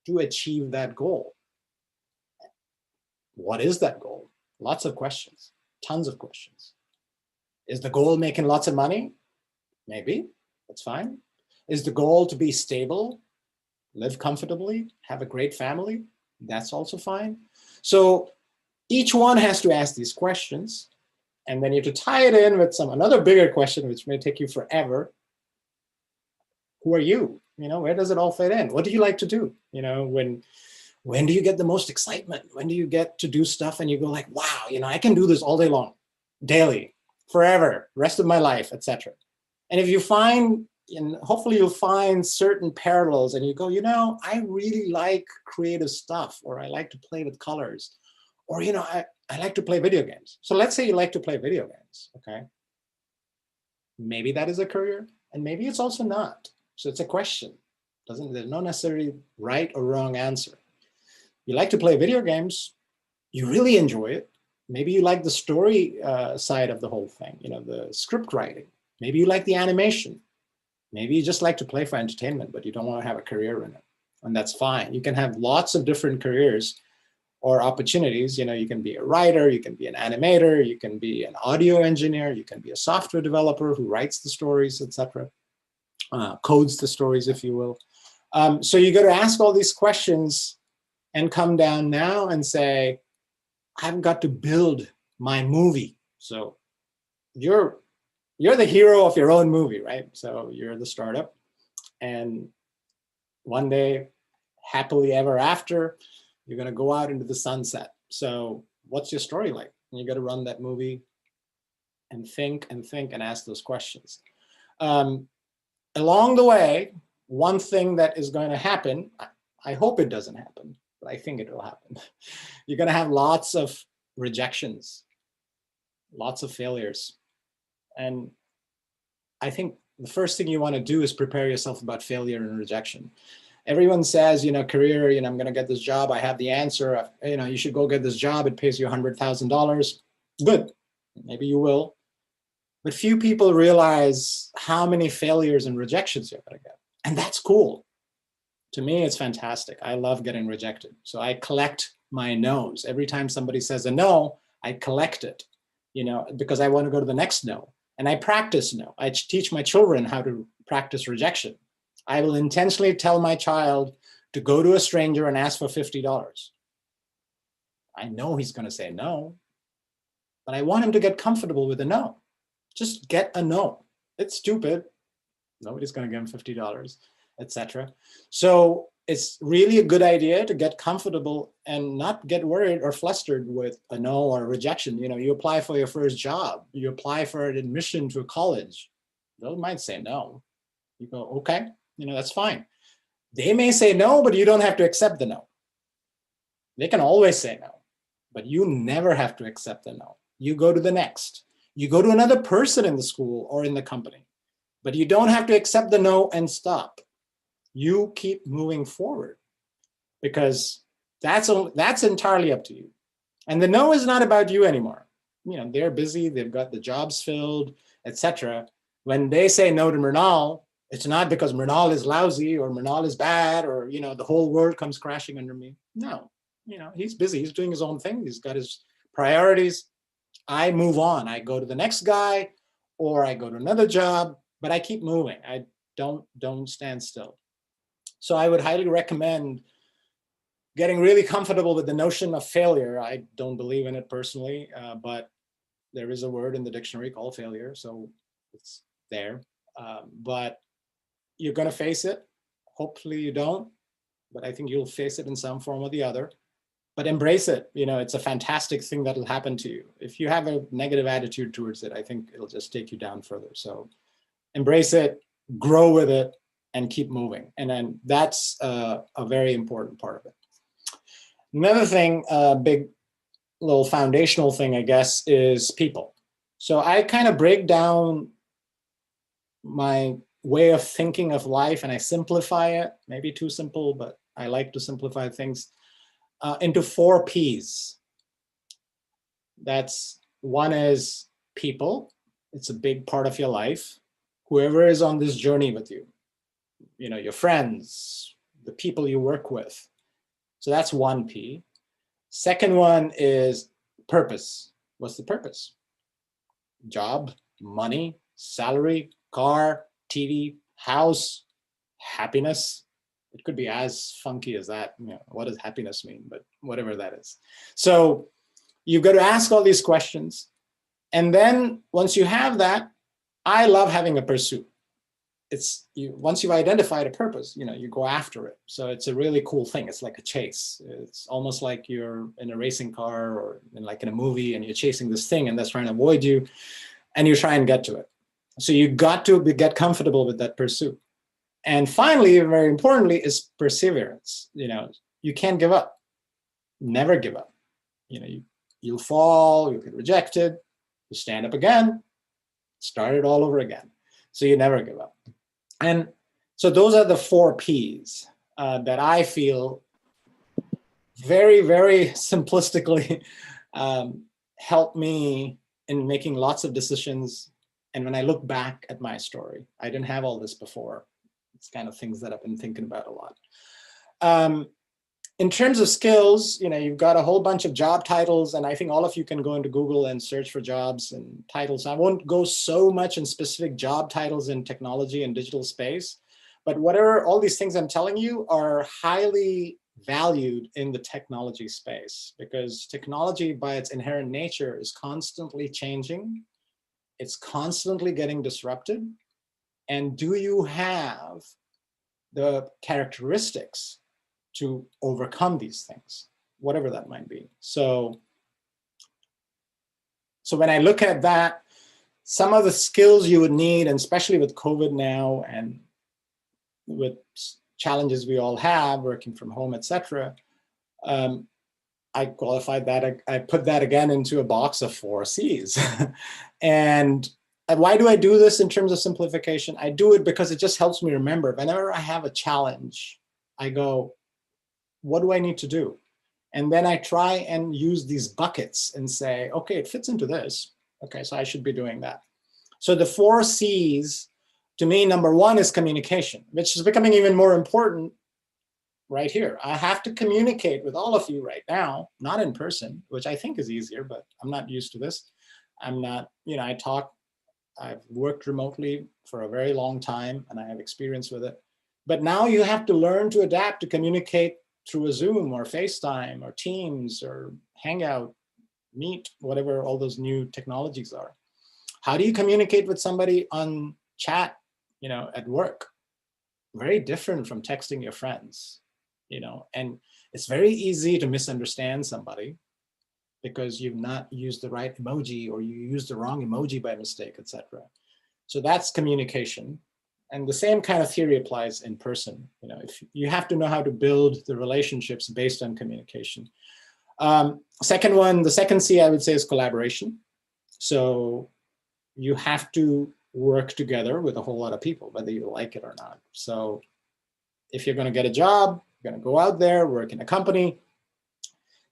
to achieve that goal? What is that goal? Lots of questions, tons of questions. Is the goal making lots of money? Maybe, that's fine. Is the goal to be stable, live comfortably, have a great family? That's also fine. So each one has to ask these questions. And then you have to tie it in with another bigger question, which may take you forever. Who are you? You know, where does it all fit in? What do you like to do? You know, when do you get the most excitement? When do you get to do stuff and you go like, wow, you know, I can do this all day long, daily, forever, rest of my life, etc. And if you find, and hopefully you'll find certain parallels and you go, you know, I really like creative stuff, or I like to play with colors, or, you know, I like to play video games. So let's say you like to play video games, okay? Maybe that is a career, and maybe it's also not. So it's a question. There's no necessarily right or wrong answer. You like to play video games, you really enjoy it. Maybe you like the story side of the whole thing, you know, the script writing. Maybe you like the animation. Maybe you just like to play for entertainment, but you don't want to have a career in it. And that's fine. You can have lots of different careers or opportunities. You know, you can be a writer, you can be an animator, you can be an audio engineer, you can be a software developer who writes the stories, etc., codes the stories, if you will. So you got to ask all these questions and come down now and say, I've got to build my movie. So you're the hero of your own movie, right? So you're the startup, and one day, happily ever after, you're going to go out into the sunset. So what's your story like? And you got to run that movie and think and ask those questions. Along the way, one thing that is going to happen, I hope it doesn't happen, but I think it will happen. You're going to have lots of rejections, lots of failures. And I think the first thing you want to do is prepare yourself about failure and rejection. Everyone says, career, I'm going to get this job. I have the answer. You should go get this job. It pays you $100,000. Good. Maybe you will. But few people realize how many failures and rejections you're going to get. And that's cool. To me, it's fantastic. I love getting rejected. So I collect my no's. Every time somebody says a no, I collect it, because I want to go to the next no. And I practice no. I teach my children how to practice rejection. I will intentionally tell my child to go to a stranger and ask for $50. I know he's going to say no, but I want him to get comfortable with a no. Just get a no. It's stupid. Nobody's going to give him $50, etc. So it's really a good idea to get comfortable and not get worried or flustered with a no or a rejection. You apply for your first job. You apply for an admission to a college. They might say no. You go, okay, that's fine. They may say no, but you don't have to accept the no. They can always say no, but you never have to accept the no. You go to the next. You go to another person in the school or in the company, but you don't have to accept the no and stop. You keep moving forward, because that's entirely up to you. And the no is not about you anymore. They're busy, they've got the jobs filled, etc. When they say no to Mrinal, it's not because Mrinal is lousy or Mrinal is bad or, the whole world comes crashing under me. No, he's busy. He's doing his own thing. He's got his priorities. I move on. I go to the next guy, or I go to another job, but I keep moving. I don't stand still. So I would highly recommend getting really comfortable with the notion of failure. I don't believe in it personally, but there is a word in the dictionary called failure, so it's there. But you're going to face it. Hopefully you don't, but I think you'll face it in some form or the other. But embrace it. It's a fantastic thing that'll happen to you. If you have a negative attitude towards it, I think it'll just take you down further. So embrace it, grow with it, and keep moving. And then that's a very important part of it. Another thing, big little foundational thing, I guess, is people. So I kind of break down my way of thinking of life and I simplify it, maybe too simple, but I like to simplify things into 4 Ps. One is people. It's a big part of your life. Whoever is on this journey with you, your friends, the people you work with. So that's 1 P. Second one is purpose. What's the purpose? Job, money, salary, car, TV, house, happiness. It could be as funky as that. What does happiness mean? But whatever that is. So you've got to ask all these questions. And then once you have that, I love having a pursuit. Once you've identified a purpose, you go after it. So it's a really cool thing. It's like a chase. It's almost like you're in a racing car or in a movie and you're chasing this thing and that's trying to avoid you and you try and get to it. So you got to get comfortable with that pursuit. And finally, very importantly, is perseverance. You can't give up. Never give up. You'll fall, you'll get rejected, you stand up again, start it all over again. So you never give up. And so those are the 4 Ps that I feel very, very simplistically help me in making lots of decisions. And when I look back at my story, I didn't have all this before. It's kind of things that I've been thinking about a lot. In terms of skills, you've got a whole bunch of job titles, and I think all of you can go into Google and search for jobs and titles. I won't go so much in specific job titles in technology and digital space, but all these things I'm telling you are highly valued in the technology space, because technology by its inherent nature is constantly changing. It's constantly getting disrupted. And do you have the characteristics to overcome these things, whatever that might be? So when I look at that, some of the skills you would need, and especially with COVID now and with challenges we all have, working from home, etc., I qualified that. I put that again into a box of 4 C's. And why do I do this in terms of simplification? I do it because it just helps me remember. Whenever I have a challenge, I go, what do I need to do? And then I try and use these buckets and say, okay, it fits into this. Okay, so I should be doing that. So the 4 C's, to me, number 1 is communication, which is becoming even more important right here. I have to communicate with all of you right now, not in person, which I think is easier, but I'm not used to this. I'm not, I've worked remotely for a very long time and I have experience with it. But now you have to learn to adapt to communicate through a Zoom or FaceTime or Teams or Hangout, Meet, whatever all those new technologies are. How do you communicate with somebody on chat, at work? Very different from texting your friends, and it's very easy to misunderstand somebody because you've not used the right emoji or you used the wrong emoji by mistake, etc. So that's communication. And the same kind of theory applies in person. If you have to know how to build the relationships based on communication. The second C I would say is collaboration. So you have to work together with a whole lot of people, whether you like it or not. So if you're going to get a job, you're going to go out there, work in a company,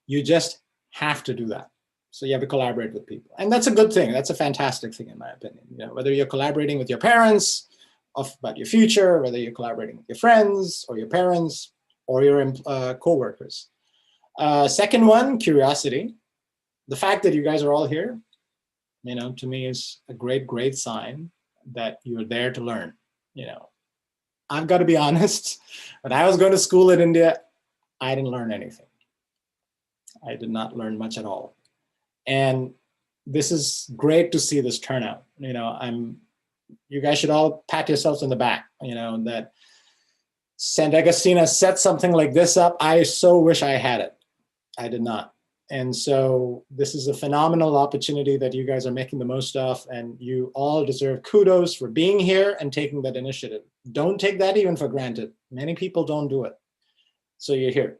you just have to do that. So you have to collaborate with people. And that's a good thing. That's a fantastic thing, in my opinion. Whether you're collaborating with your parents about your future, whether you're collaborating with your friends or your parents or your co-workers. Second one, curiosity. The fact that you guys are all here, to me is a great sign that you're there to learn. I've got to be honest, when I was going to school in India, I didn't learn anything. I did not learn much at all. And this is great to see this turnout. You guys should all pat yourselves on the back, that St. Augustine has set something like this up. I so wish I had it. I did not. And so this is a phenomenal opportunity that you guys are making the most of, and you all deserve kudos for being here and taking that initiative. Don't take that even for granted. Many people don't do it. So you're here.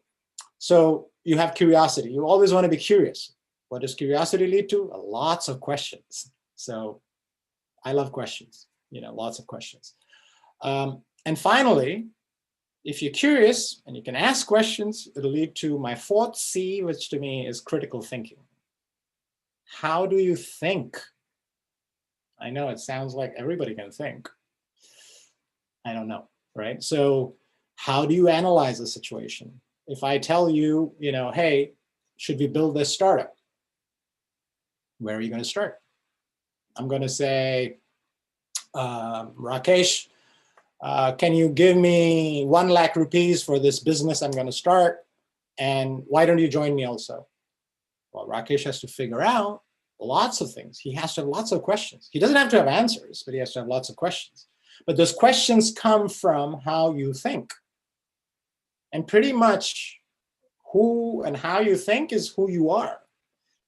So you have curiosity. You always want to be curious. What does curiosity lead to? Lots of questions. So I love questions, lots of questions. And finally, if you're curious and you can ask questions, it'll lead to my 4th C, which to me is critical thinking. How do you think? I know it sounds like everybody can think. I don't know, right? So how do you analyze the situation? If I tell you, hey, should we build this startup? Where are you going to start? I'm going to say, Rakesh, can you give me 1 lakh rupees for this business I'm going to start? And why don't you join me also? Well, Rakesh has to figure out lots of things. He has to have lots of questions. He doesn't have to have answers, but he has to have lots of questions. But those questions come from how you think. And pretty much who and how you think is who you are,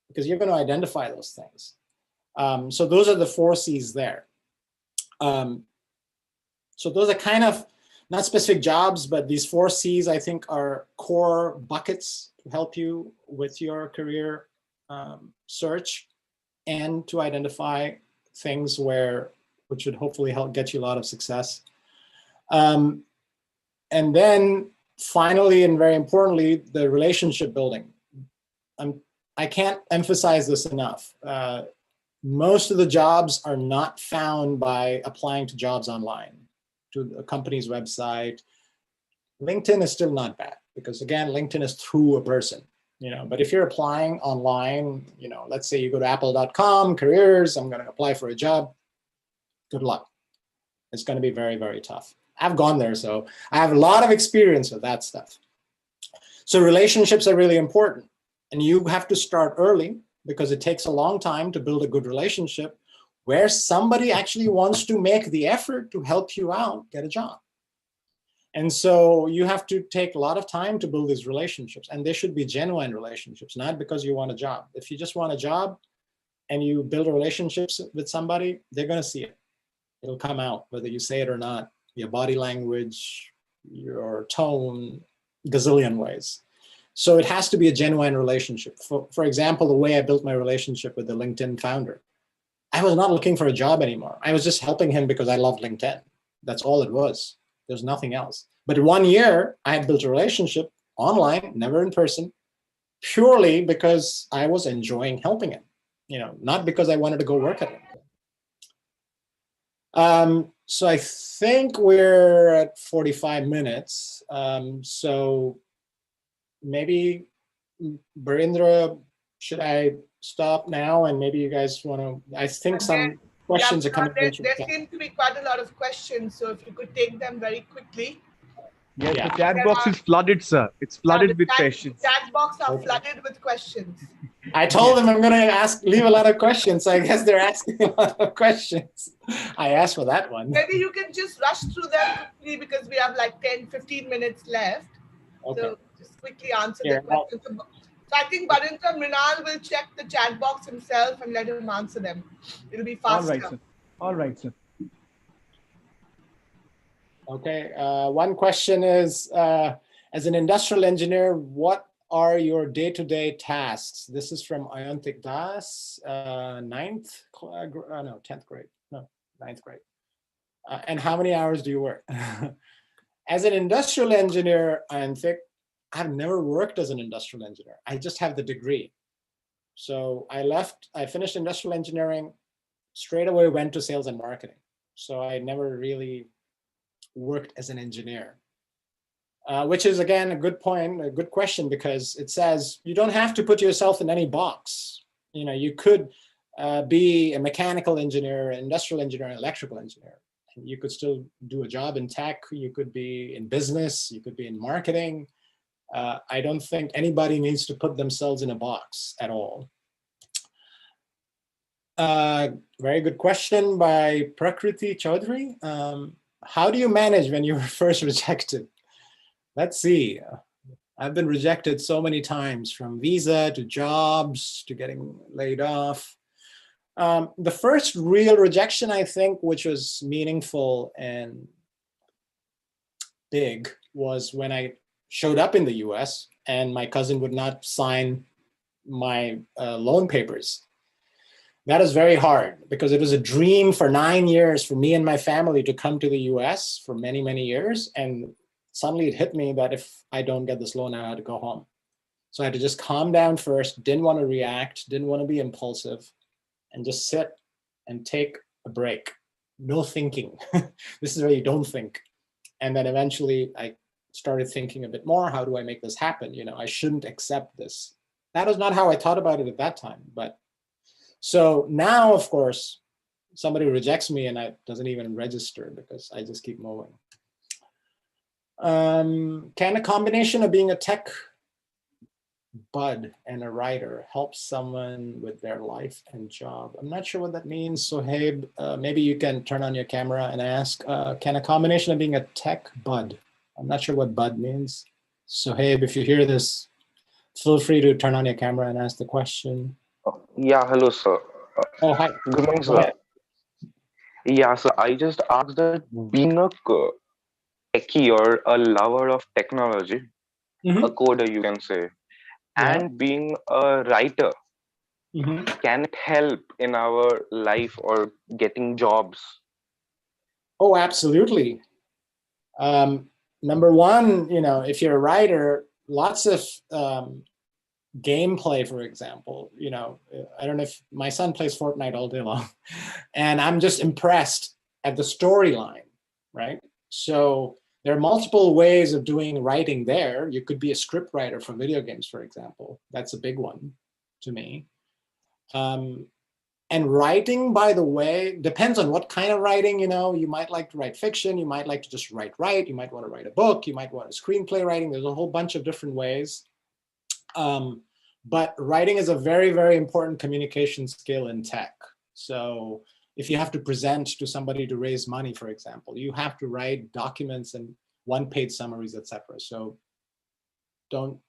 because you're going to identify those things. So those are the 4 C's there. So those are kind of not specific jobs, but these 4 C's I think are core buckets to help you with your career search and to identify things which would hopefully help get you a lot of success. And then finally, and very importantly, the relationship building. I can't emphasize this enough. Most of the jobs are not found by applying to jobs online, to a company's website. LinkedIn is still not bad because, again, LinkedIn is through a person, but if you're applying online, let's say you go to apple.com, careers, I'm going to apply for a job. Good luck. It's going to be very, very tough. I've gone there, so I have a lot of experience with that stuff. So relationships are really important, and you have to start early because it takes a long time to build a good relationship where somebody actually wants to make the effort to help you out get a job. And so you have to take a lot of time to build these relationships, and they should be genuine relationships, not because you want a job. If you just want a job and you build relationships with somebody, they're going to see it. It'll come out, whether you say it or not, your body language, your tone, gazillion ways. So it has to be a genuine relationship. For example, the way I built my relationship with the LinkedIn founder, I was not looking for a job anymore. I was just helping him because I loved LinkedIn. That's all it was. There's nothing else. But in 1 year, I had built a relationship online, never in person, purely because I was enjoying helping him, not because I wanted to go work at LinkedIn. So I think we're at 45 minutes. So maybe, Barindra, should I stop now? And maybe you guys want to, I think some questions are coming. There seem to be quite a lot of questions. So if you could take them very quickly. Yes, the chat box is flooded, sir. It's flooded with questions. Chat box are flooded with questions. I told them I'm going to leave a lot of questions. So I guess they're asking a lot of questions. I asked for that one. Maybe you can just rush through them quickly because we have like 10, 15 minutes left. Okay. So just quickly answer the questions. So I think Barindra Mrinal will check the chat box himself and let him answer them. It'll be faster. All right, sir. All right, sir. Okay. One question is, as an industrial engineer, what are your day-to-day tasks? This is from Ayantik Das, 10th grade. No, 9th grade. And how many hours do you work? As an industrial engineer, Ayantik, I've never worked as an industrial engineer. I just have the degree. So I finished industrial engineering, straight away went to sales and marketing. So I never really worked as an engineer, which is, again, a good point, a good question, because it says you don't have to put yourself in any box. You could be a mechanical engineer, industrial engineer, electrical engineer. You could still do a job in tech. You could be in business. You could be in marketing. I don't think anybody needs to put themselves in a box at all. Very good question by Prakriti Chaudhary. How do you manage when you were first rejected? Let's see. I've been rejected so many times, from visa to jobs to getting laid off. The first real rejection, I think, which was meaningful and big, was when I showed up in the US and my cousin would not sign my loan papers. That is very hard because it was a dream for 9 years for me and my family to come to the US for many, many years. And suddenly it hit me that if I don't get this loan, I had to go home. So I had to just calm down first, didn't want to react, didn't want to be impulsive, and just sit and take a break. No thinking. This is where you don't think. And then eventually I started thinking a bit more, how do I make this happen? I shouldn't accept this. That was not how I thought about it at that time. But so now, of course, somebody rejects me and it doesn't even register because I just keep moving. Can a combination of being a tech bud and a writer help someone with their life and job? I'm not sure what that means. So, hey, maybe you can turn on your camera and ask, can a combination of being a tech bud? I'm not sure what bud means. So, hey, if you hear this, feel free to turn on your camera and ask the question. Yeah, hello, sir. Oh, hi. Good morning, sir. Yeah, so I just asked that being a techie or a lover of technology, a coder, you can say, and being a writer, can it help in our life or getting jobs? Oh, absolutely. Number one, if you're a writer, lots of gameplay, for example, I don't know if my son plays Fortnite all day long, and I'm just impressed at the storyline, right? So there are multiple ways of doing writing there. You could be a script writer for video games, for example. That's a big one to me. And writing, by the way, depends on what kind of writing. You might like to write fiction, you might like to just write, you might want to write a book, you might want a screenplay writing. There's a whole bunch of different ways. But writing is a very, very important communication skill in tech. So if you have to present to somebody to raise money, for example, you have to write documents and one-page summaries, etc. So don't,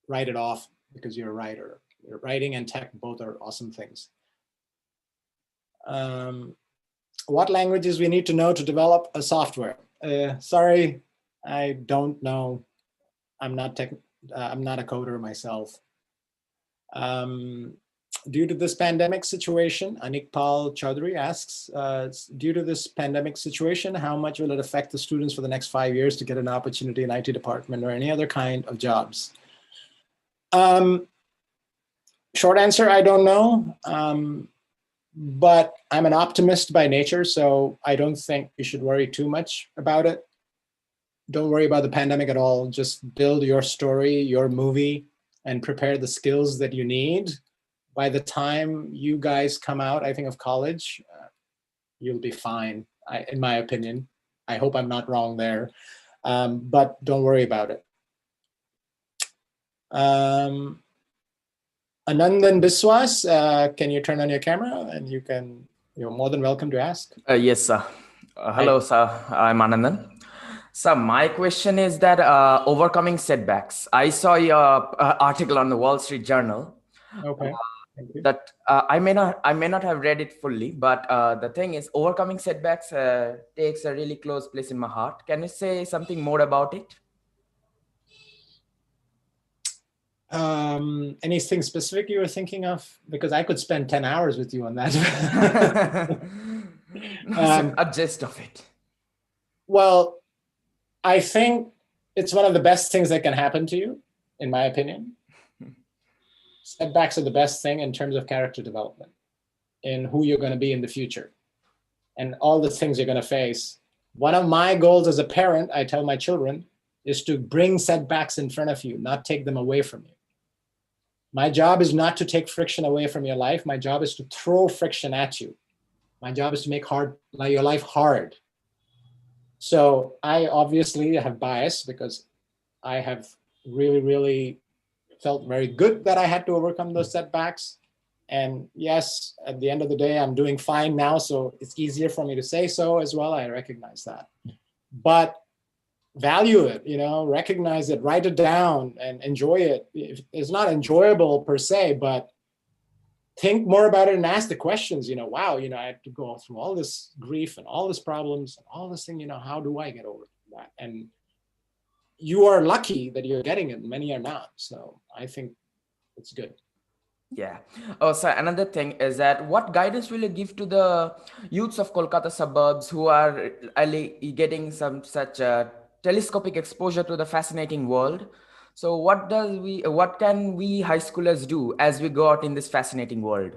write it off because you're a writer. Writing and tech both are awesome things. What languages we need to know to develop a software? Sorry, I don't know. I'm not a coder myself. Due to this pandemic situation, Anikpal Chaudhary asks, due to this pandemic situation, how much will it affect the students for the next 5 years to get an opportunity in IT department or any other kind of jobs? Short answer, I don't know. But I'm an optimist by nature, so I don't think you should worry too much about it. Don't worry about the pandemic at all. Just build your story, your movie, and prepare the skills that you need. By the time you guys come out, I think, of college, you'll be fine, in my opinion. I hope I'm not wrong there, but don't worry about it. Anandan Biswas, can you turn on your camera? And you're more than welcome to ask. Yes, sir. Hello, sir. I'm Anandan. So my question is that overcoming setbacks. I saw your article on the Wall Street Journal. Okay. Thank you. That I may not have read it fully, but the thing is, overcoming setbacks takes a really close place in my heart. Can you say something more about it? Anything specific you were thinking of? Because I could spend 10 hours with you on that. A gist of it. Well, I think it's one of the best things that can happen to you, in my opinion. Setbacks are the best thing in terms of character development, in who you're going to be in the future, and all the things you're going to face. One of my goals as a parent, I tell my children, is to bring setbacks in front of you, not take them away from you. My job is not to take friction away from your life. My job is to throw friction at you. My job is to make your life hard. So I obviously have bias because I have really, really felt very good that I had to overcome those setbacks. And yes, at the end of the day, I'm doing fine now. So it's easier for me to say so as well. I recognize that. But value it, recognize it, write it down and enjoy it. It's not enjoyable per se, but think more about it and ask the questions, wow, I had to go through all this grief and all these problems and all this thing, how do I get over that? And you are lucky that you're getting it. Many are not. So I think it's good. Yeah. Oh, so another thing is that what guidance will you give to the youths of Kolkata suburbs who are getting some such telescopic exposure to the fascinating world? So what can we high schoolers do as we go out in this fascinating world?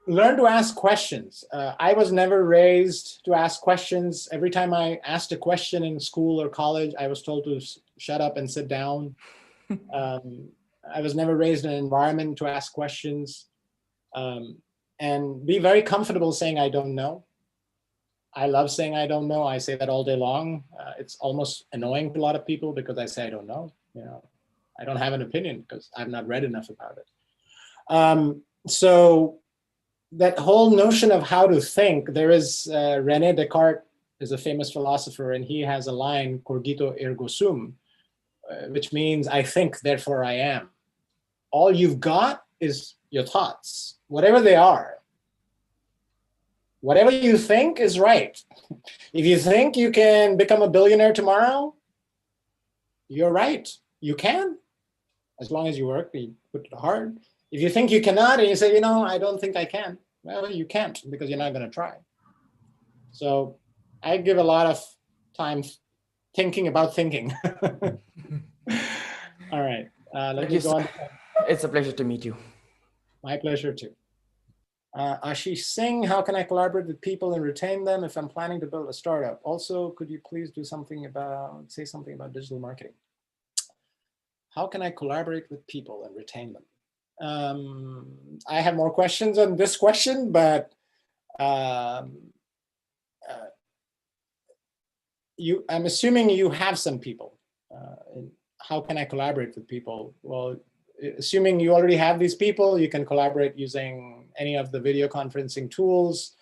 Learn to ask questions. I was never raised to ask questions. Every time I asked a question in school or college, I was told to shut up and sit down. I was never raised in an environment to ask questions, and be very comfortable saying I don't know. I love saying I don't know. I say that all day long. It's almost annoying to a lot of people because I say I don't know. I don't have an opinion because I've not read enough about it. So that whole notion of how to think, there is René Descartes is a famous philosopher, and he has a line, cogito ergo sum, which means I think, therefore I am. All you've got is your thoughts, whatever they are. Whatever you think is right. If you think you can become a billionaire tomorrow, you're right. You can, as long as you work, you put it hard. If you think you cannot and you say, I don't think I can, well, you can't because you're not going to try. So I give a lot of time thinking about thinking. All right. Let me go on. It's a pleasure to meet you. My pleasure too. Ashish Singh, how can I collaborate with people and retain them if I'm planning to build a startup? Also, could you please say something about digital marketing? How can I collaborate with people and retain them? I have more questions on this question, but I'm assuming you have some people. How can I collaborate with people? Well, assuming you already have these people, you can collaborate using any of the video conferencing tools,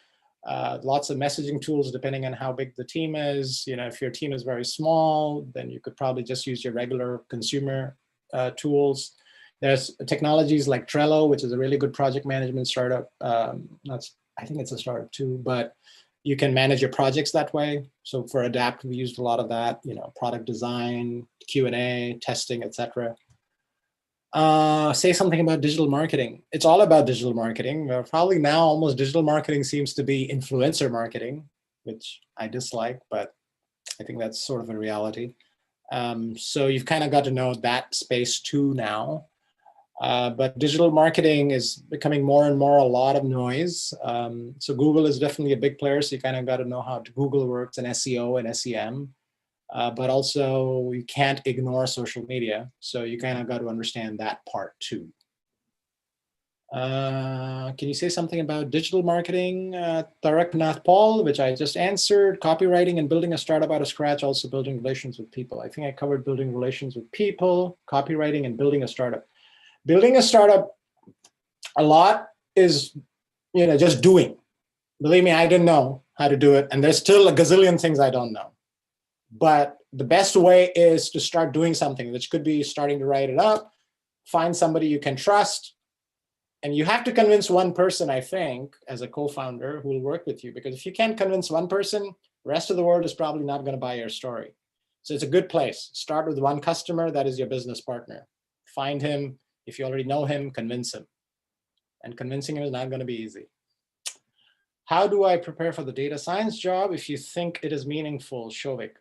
lots of messaging tools, depending on how big the team is. You know, if your team is very small, then you could probably just use your regular consumer tools. There's technologies like Trello, which is a really good project management startup. I think it's a startup too, but you can manage your projects that way. So for Adapt, we used a lot of that, you know, product design, Q&A, testing, etc. Say something about digital marketing. It's all about digital marketing. Probably now almost digital marketing seems to be influencer marketing, which I dislike, but I think that's sort of a reality. So you've kind of got to know that space too now. But digital marketing is becoming more and more a lot of noise. So Google is definitely a big player. So you kind of got to know how Google works and SEO and SEM. But also you can't ignore social media. So you kind of got to understand that part too. Can you say something about digital marketing? Tarak Nath Paul, which I just answered. Copywriting and building a startup out of scratch, also building relations with people. I think I covered building relations with people, copywriting, and building a startup. Building a startup, a lot is, you know, just doing. Believe me, I didn't know how to do it. And there's still a gazillion things I don't know. But the best way is to start doing something, which could be starting to write it up, find somebody you can trust. And you have to convince one person, I think, as a co-founder who will work with you. Because if you can't convince one person, the rest of the world is probably not going to buy your story. So it's a good place. Start with one customer that is your business partner. Find him. If you already know him, convince him. And convincing him is not going to be easy. How do I prepare for the data science job if you think it is meaningful, Shovik?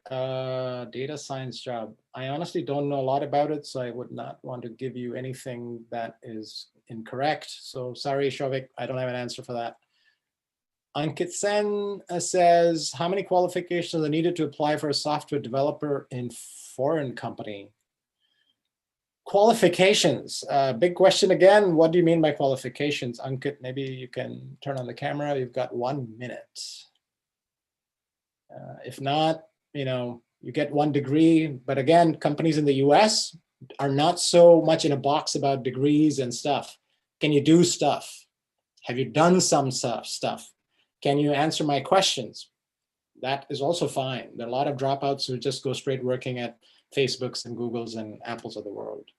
Data science job. I honestly don't know a lot about it, so I would not want to give you anything that is incorrect. So sorry, Shovik, I don't have an answer for that. Ankit Sen says, how many qualifications are needed to apply for a software developer in foreign company? Qualifications, big question again. What do you mean by qualifications? Ankit, maybe you can turn on the camera. You've got 1 minute. If not, you know, you get 1 degree. But again, companies in the US are not so much in a box about degrees and stuff. Can you do stuff? Have you done some stuff? Can you answer my questions? That is also fine. There are a lot of dropouts who just go straight working at Facebooks and Googles and Apples of the world.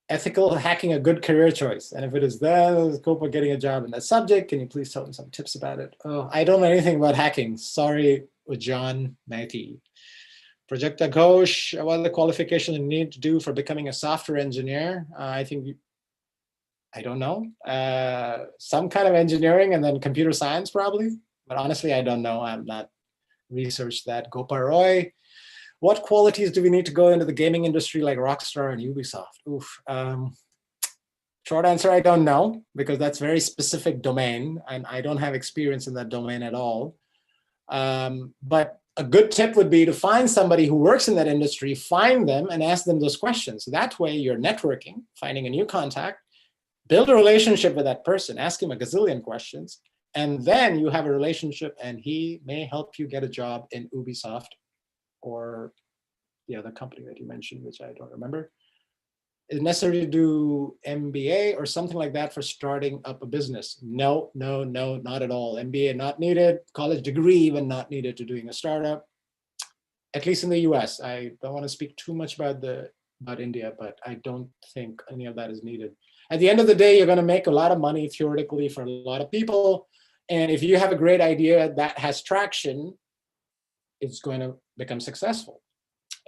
Ethical hacking a good career choice? And if it is the scope of getting a job in that subject, can you please tell me some tips about it? Oh, I don't know anything about hacking. Sorry, John Maiti. Projekta Ghosh, what are the qualifications you need to do for becoming a software engineer? I think, I don't know. Some kind of engineering and then computer science probably. But honestly, I don't know. I've not researched that. Gopal Roy. What qualities do we need to go into the gaming industry like Rockstar and Ubisoft? Oof. Short answer, I don't know, because that's very specific domain, and I don't have experience in that domain at all. But a good tip would be to find somebody who works in that industry, find them and ask them those questions. That way you're networking, finding a new contact, build a relationship with that person, ask him a gazillion questions, and then you have a relationship and he may help you get a job in Ubisoft or the other company that you mentioned, which I don't remember. Is it necessary to do MBA or something like that for starting up a business? No, no, no, not at all. MBA not needed, college degree even not needed to doing a startup, at least in the US. I don't want to speak too much about India, but I don't think any of that is needed. At the end of the day, you're going to make a lot of money theoretically for a lot of people. And if you have a great idea that has traction, it's going to become successful.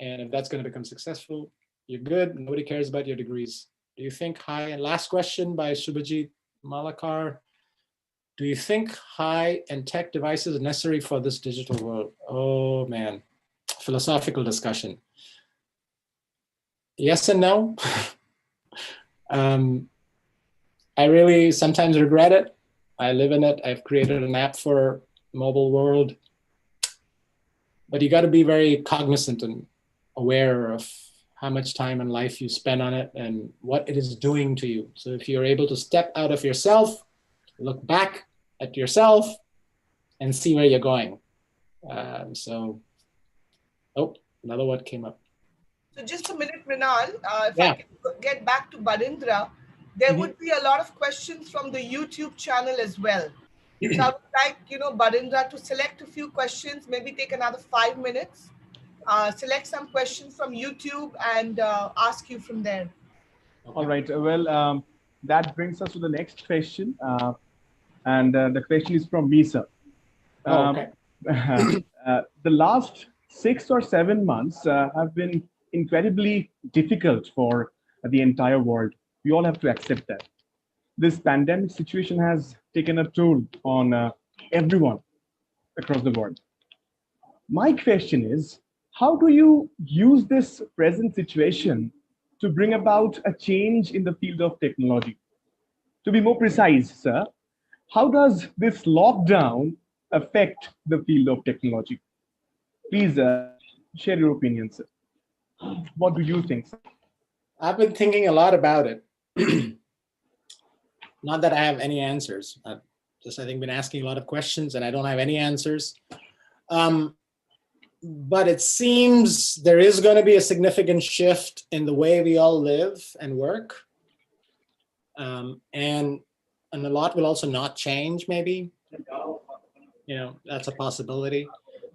And if that's going to become successful, you're good. Nobody cares about your degrees. Do you think high, and last question by Subhajit Malakar, do you think high and tech devices are necessary for this digital world? Oh man, philosophical discussion. Yes and no. I really sometimes regret it. I live in it. I've created an app for mobile world. But you got to be very cognizant and aware of how much time and life you spend on it and what it is doing to you. So if you're able to step out of yourself, look back at yourself and see where you're going. Oh, another one came up. So just a minute, Mrinal, if Yeah. I can get back to Barindra, there would be a lot of questions from the YouTube channel as well. So I would like, Barindra to select a few questions, maybe take another 5 minutes, select some questions from YouTube and ask you from there. All right. Well, that brings us to the next question. And the question is from me, sir. Okay. The last 6 or 7 months have been incredibly difficult for the entire world. We all have to accept that. This pandemic situation has taken a toll on everyone across the world. My question is, how do you use this present situation to bring about a change in the field of technology? To be more precise, sir, how does this lockdown affect the field of technology? Please share your opinion, sir. What do you think, sir? I've been thinking a lot about it. Not that I have any answers. I've just, I think, been asking a lot of questions and I don't have any answers. But it seems there is going to be a significant shift in the way we all live and work. And a lot will also not change, maybe. That's a possibility.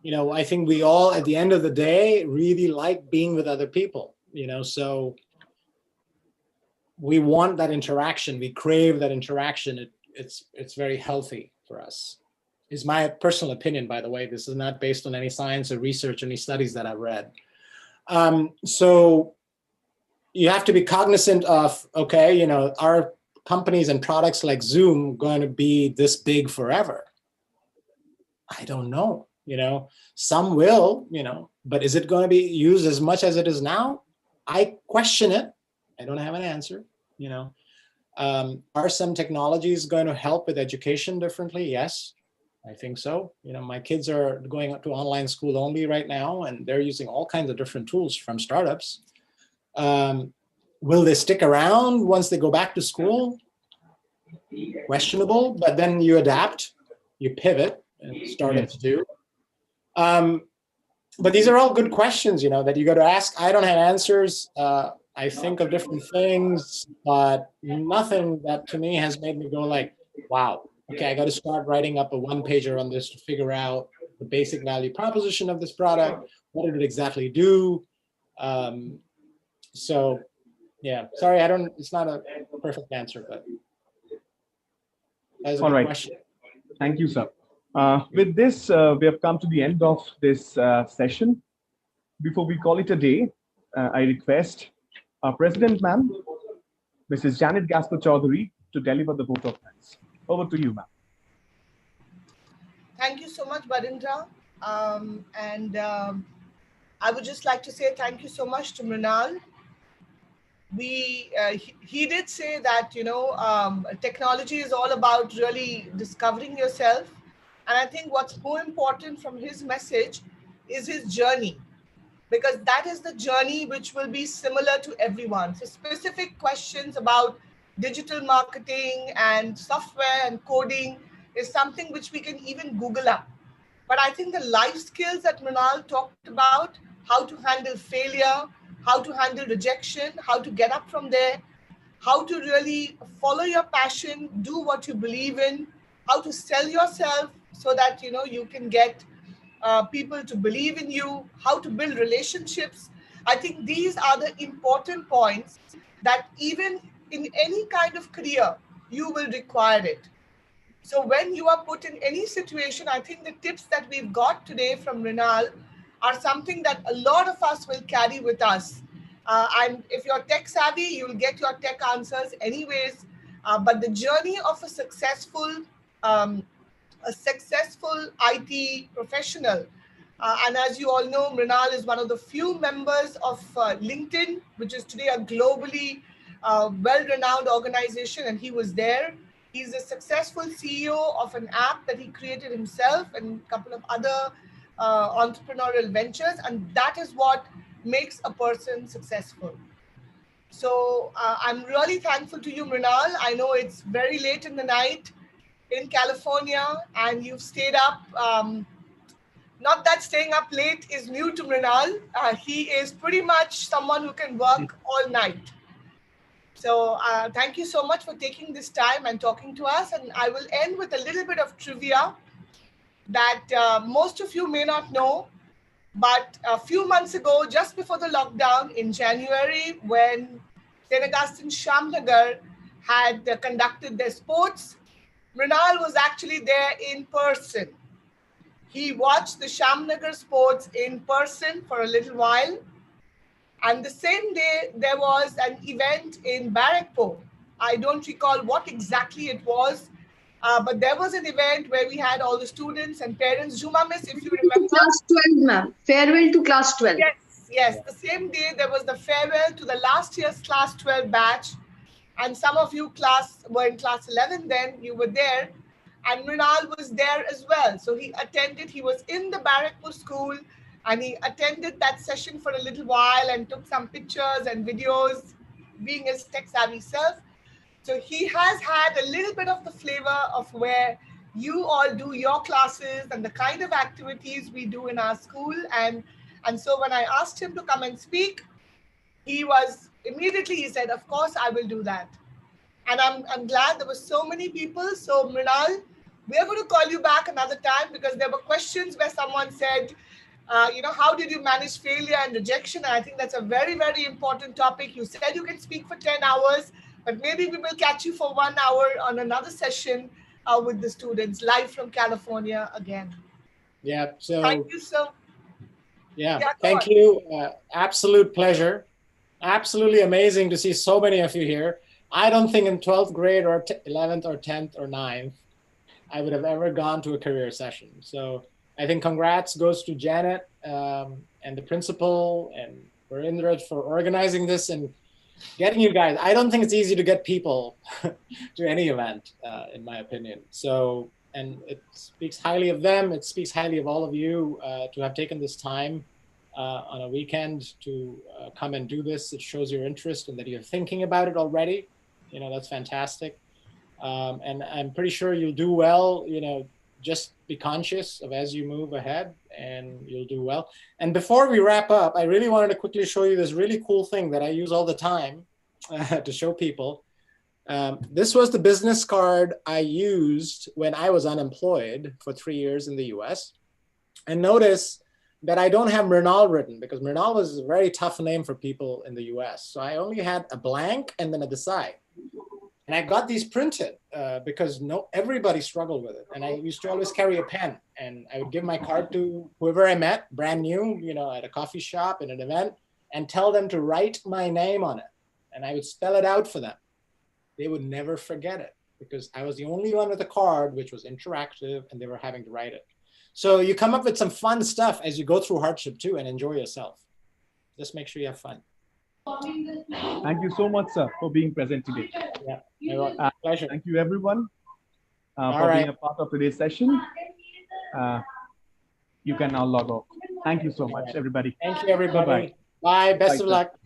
I think we all, at the end of the day, really like being with other people, so we want that interaction. We crave that interaction. It's very healthy for us. Is my personal opinion, by the way. This is not based on any science or research, any studies that I've read. So you have to be cognizant of, okay, are companies and products like Zoom going to be this big forever? I don't know, some will, but is it going to be used as much as it is now? I question it. I don't have an answer, Are some technologies going to help with education differently? Yes, I think so. My kids are going to online school only right now, and they're using all kinds of different tools from startups. Will they stick around once they go back to school? Questionable, but then you adapt, you pivot, and startups do. But these are all good questions, that you got to ask. I don't have answers. I think of different things, but nothing that to me has made me go like, wow, okay, I got to start writing up a one-pager on this to figure out the basic value proposition of this product. What did it exactly do? So yeah, sorry, it's not a perfect answer, but that's a good question. Thank you, sir. With this, we have come to the end of this session. Before we call it a day, I request our President, ma'am, Mrs. Janet Gaspar Chaudhary, to deliver the vote of thanks. Over to you, ma'am. Thank you so much, Barindra. I would just like to say thank you so much to Mrinal. He did say that, technology is all about really discovering yourself. And I think what's more important from his message is his journey, because that is the journey which will be similar to everyone. So specific questions about digital marketing and software and coding is something which we can even Google up. But I think the life skills that Mrinal talked about, how to handle failure, how to handle rejection, how to get up from there, how to really follow your passion, do what you believe in, how to sell yourself so that, you can get people to believe in you, how to build relationships. I think these are the important points that even in any kind of career, you will require it. So when you are put in any situation, I think the tips that we've got today from Mrinal are something that a lot of us will carry with us. And if you're tech savvy, you'll get your tech answers anyways. But the journey of a successful IT professional, and as you all know, Mrinal is one of the few members of LinkedIn, which is today a globally well-renowned organization, and he was there. He's a successful CEO of an app that he created himself and a couple of other entrepreneurial ventures. And that is what makes a person successful. So I'm really thankful to you, Mrinal. I know it's very late in the night in California and you've stayed up. Not that staying up late is new to Mrinal. He is pretty much someone who can work all night. So thank you so much for taking this time and talking to us. And I will end with a little bit of trivia that most of you may not know. But a few months ago, just before the lockdown in January, when St. Augustine Shamnagar had conducted their sports, Mrinal was actually there in person. He watched the Shamnagar sports in person for a little while. And the same day, there was an event in Barrackpore. I don't recall what exactly it was, but there was an event where we had all the students and parents. Juma Miss, if you remember. Class 12, ma'am. Farewell to class 12. Yes, yes. The same day, there was the farewell to the last year's class 12 batch. And some of you were in class 11 then, you were there. And Mrinal was there as well. So he attended, he was in the Barrackpur school and he attended that session for a little while and took some pictures and videos, being his tech-savvy self. So he has had a little bit of the flavor of where you all do your classes and the kind of activities we do in our school. And so when I asked him to come and speak, he said, of course, I will do that. And I'm glad there were so many people. So Mrinal, we're going to call you back another time because there were questions where someone said, how did you manage failure and rejection? And I think that's a very, very important topic. You said you can speak for 10 hours, but maybe we will catch you for 1 hour on another session with the students live from California again. Yeah. So thank you so. Yeah. Thank you. Absolute pleasure. Absolutely amazing to see so many of you here. I don't think in 12th grade or 11th or 10th or 9th, I would have ever gone to a career session. So I think congrats goes to Janet and the principal and Varindra for organizing this and getting you guys. I don't think it's easy to get people to any event, in my opinion. So, and it speaks highly of them. It speaks highly of all of you to have taken this time on a weekend to come and do this. It shows your interest and that you're thinking about it already. That's fantastic. And I'm pretty sure you'll do well. Just be conscious of as you move ahead and you'll do well. And before we wrap up, I really wanted to quickly show you this really cool thing that I use all the time to show people. This was the business card I used when I was unemployed for 3 years in the US. And notice that I don't have Mrinal written because Mrinal was a very tough name for people in the US. So I only had a blank and then a Desai. And I got these printed because everybody struggled with it. And I used to always carry a pen and I would give my card to whoever I met, brand new, at a coffee shop, in an event, and tell them to write my name on it. And I would spell it out for them. They would never forget it because I was the only one with a card which was interactive and they were having to write it. So you come up with some fun stuff as you go through hardship too and enjoy yourself. Just make sure you have fun. Thank you so much, sir, for being present today. Yeah, pleasure. Thank you, everyone, for being a part of today's session. You can now log off. Thank you so much, everybody. Thank you, everybody. Bye-bye. Bye. Best of luck.